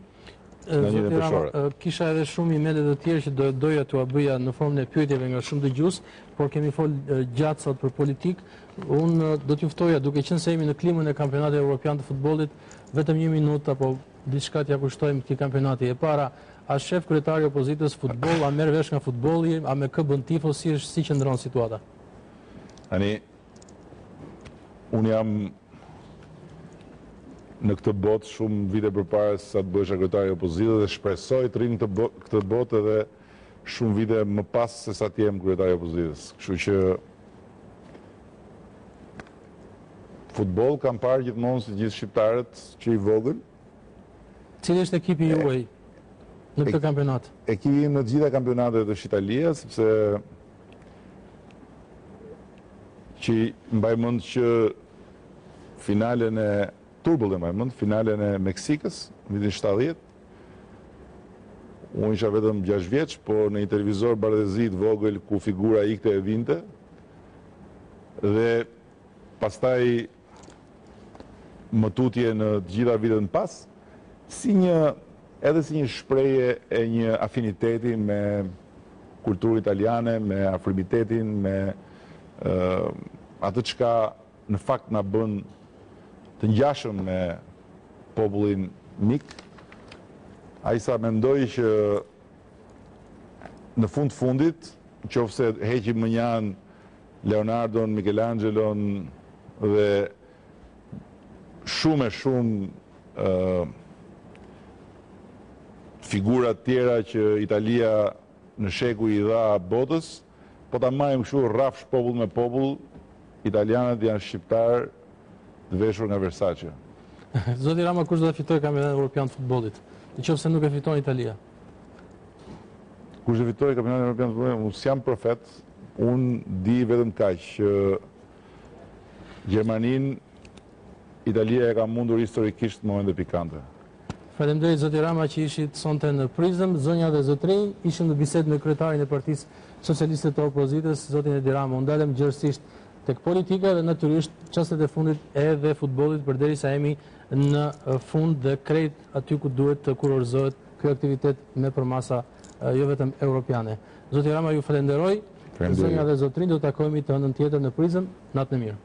peshore. Kisha edhe shumë emaile të tjerë që doja t'ua bëja në formën e pyetjeve nga shumë dëgjues, por kemi fol gjatë sot për politik. Unë do t'ju ftoja, duke qenë se jemi në klimën e kampionatit evropian të futbollit, vetëm 1 minutë apo diçka t'ja kushtojmë këtij kampionati. E para, a shef kryetari i opozitës futboll, a merr vesh nga futbolli, a me kë bën tifo, si qëndron situata? Tani, unë jam në këtë botë shumë vite përpara se sa të bëhesha kryetari i opozitës dhe shpresoj të rrim këtë botë edhe shumë vite më pas se sa të jem kryetari i opozitës. Kështu që futboll kam parë gjithmonë si gjithë shqiptarët që i vogël. Cili është ekipi juaj në këtë kampionat? Ekipi im në të gjitha kampionatet e Italia, sepse që mbaj mend që finalen e finalen e Meksikës, në vitin 70, Unë isha vetëm 6 vjeç, po në një televizor bardhëzi të vogël ku figura ikte e vinte, dhe pastaj më tutje në të gjitha vitet në pas, edhe si një shprehje e një afiniteti me kulturën italiane, me afrimitetin, me atë çka në fakt na bën të ngjashëm me popullin mik. Ai sa mendoj që në fundit, nëse heqim më njan Leonardon, Michelangelon dhe shumë figura tjera që Italia në shekuj i dha botës, po ta marrim kështu rrafsh popull me popull, italianët janë shqiptar të veshur nga Versace. Zoti Rama, kush do të fitojë kampionatin evropian të futbollit, nëse nuk e fiton Italia? Kush do fitojë kampionatin evropian të futbollit? Unë s'jam profet, unë di vetëm kaq që Gjermaninë Italia e ka mundur historikisht në momente pikante. Faleminderit zoti Rama që ishit sonte në Prizëm. Zonja dhe zotrinj, ishim në bisedë me kryetarin e Partisë Socialiste të Opozitës, zotin Edi Rama. U ndalem gjërësisht tek politika dhe natyrisht çastet e fundit edhe futbollit, përderisa jemi në fund dhe krejt aty ku duhet të kurorzohet ky aktivitet me përmasa jo vetëm europiane. Zoti Rama, ju falenderoj. Zonja dhe zotrinj, do të takohemi të hënën tjetër në Prizëm. Natën e mirë.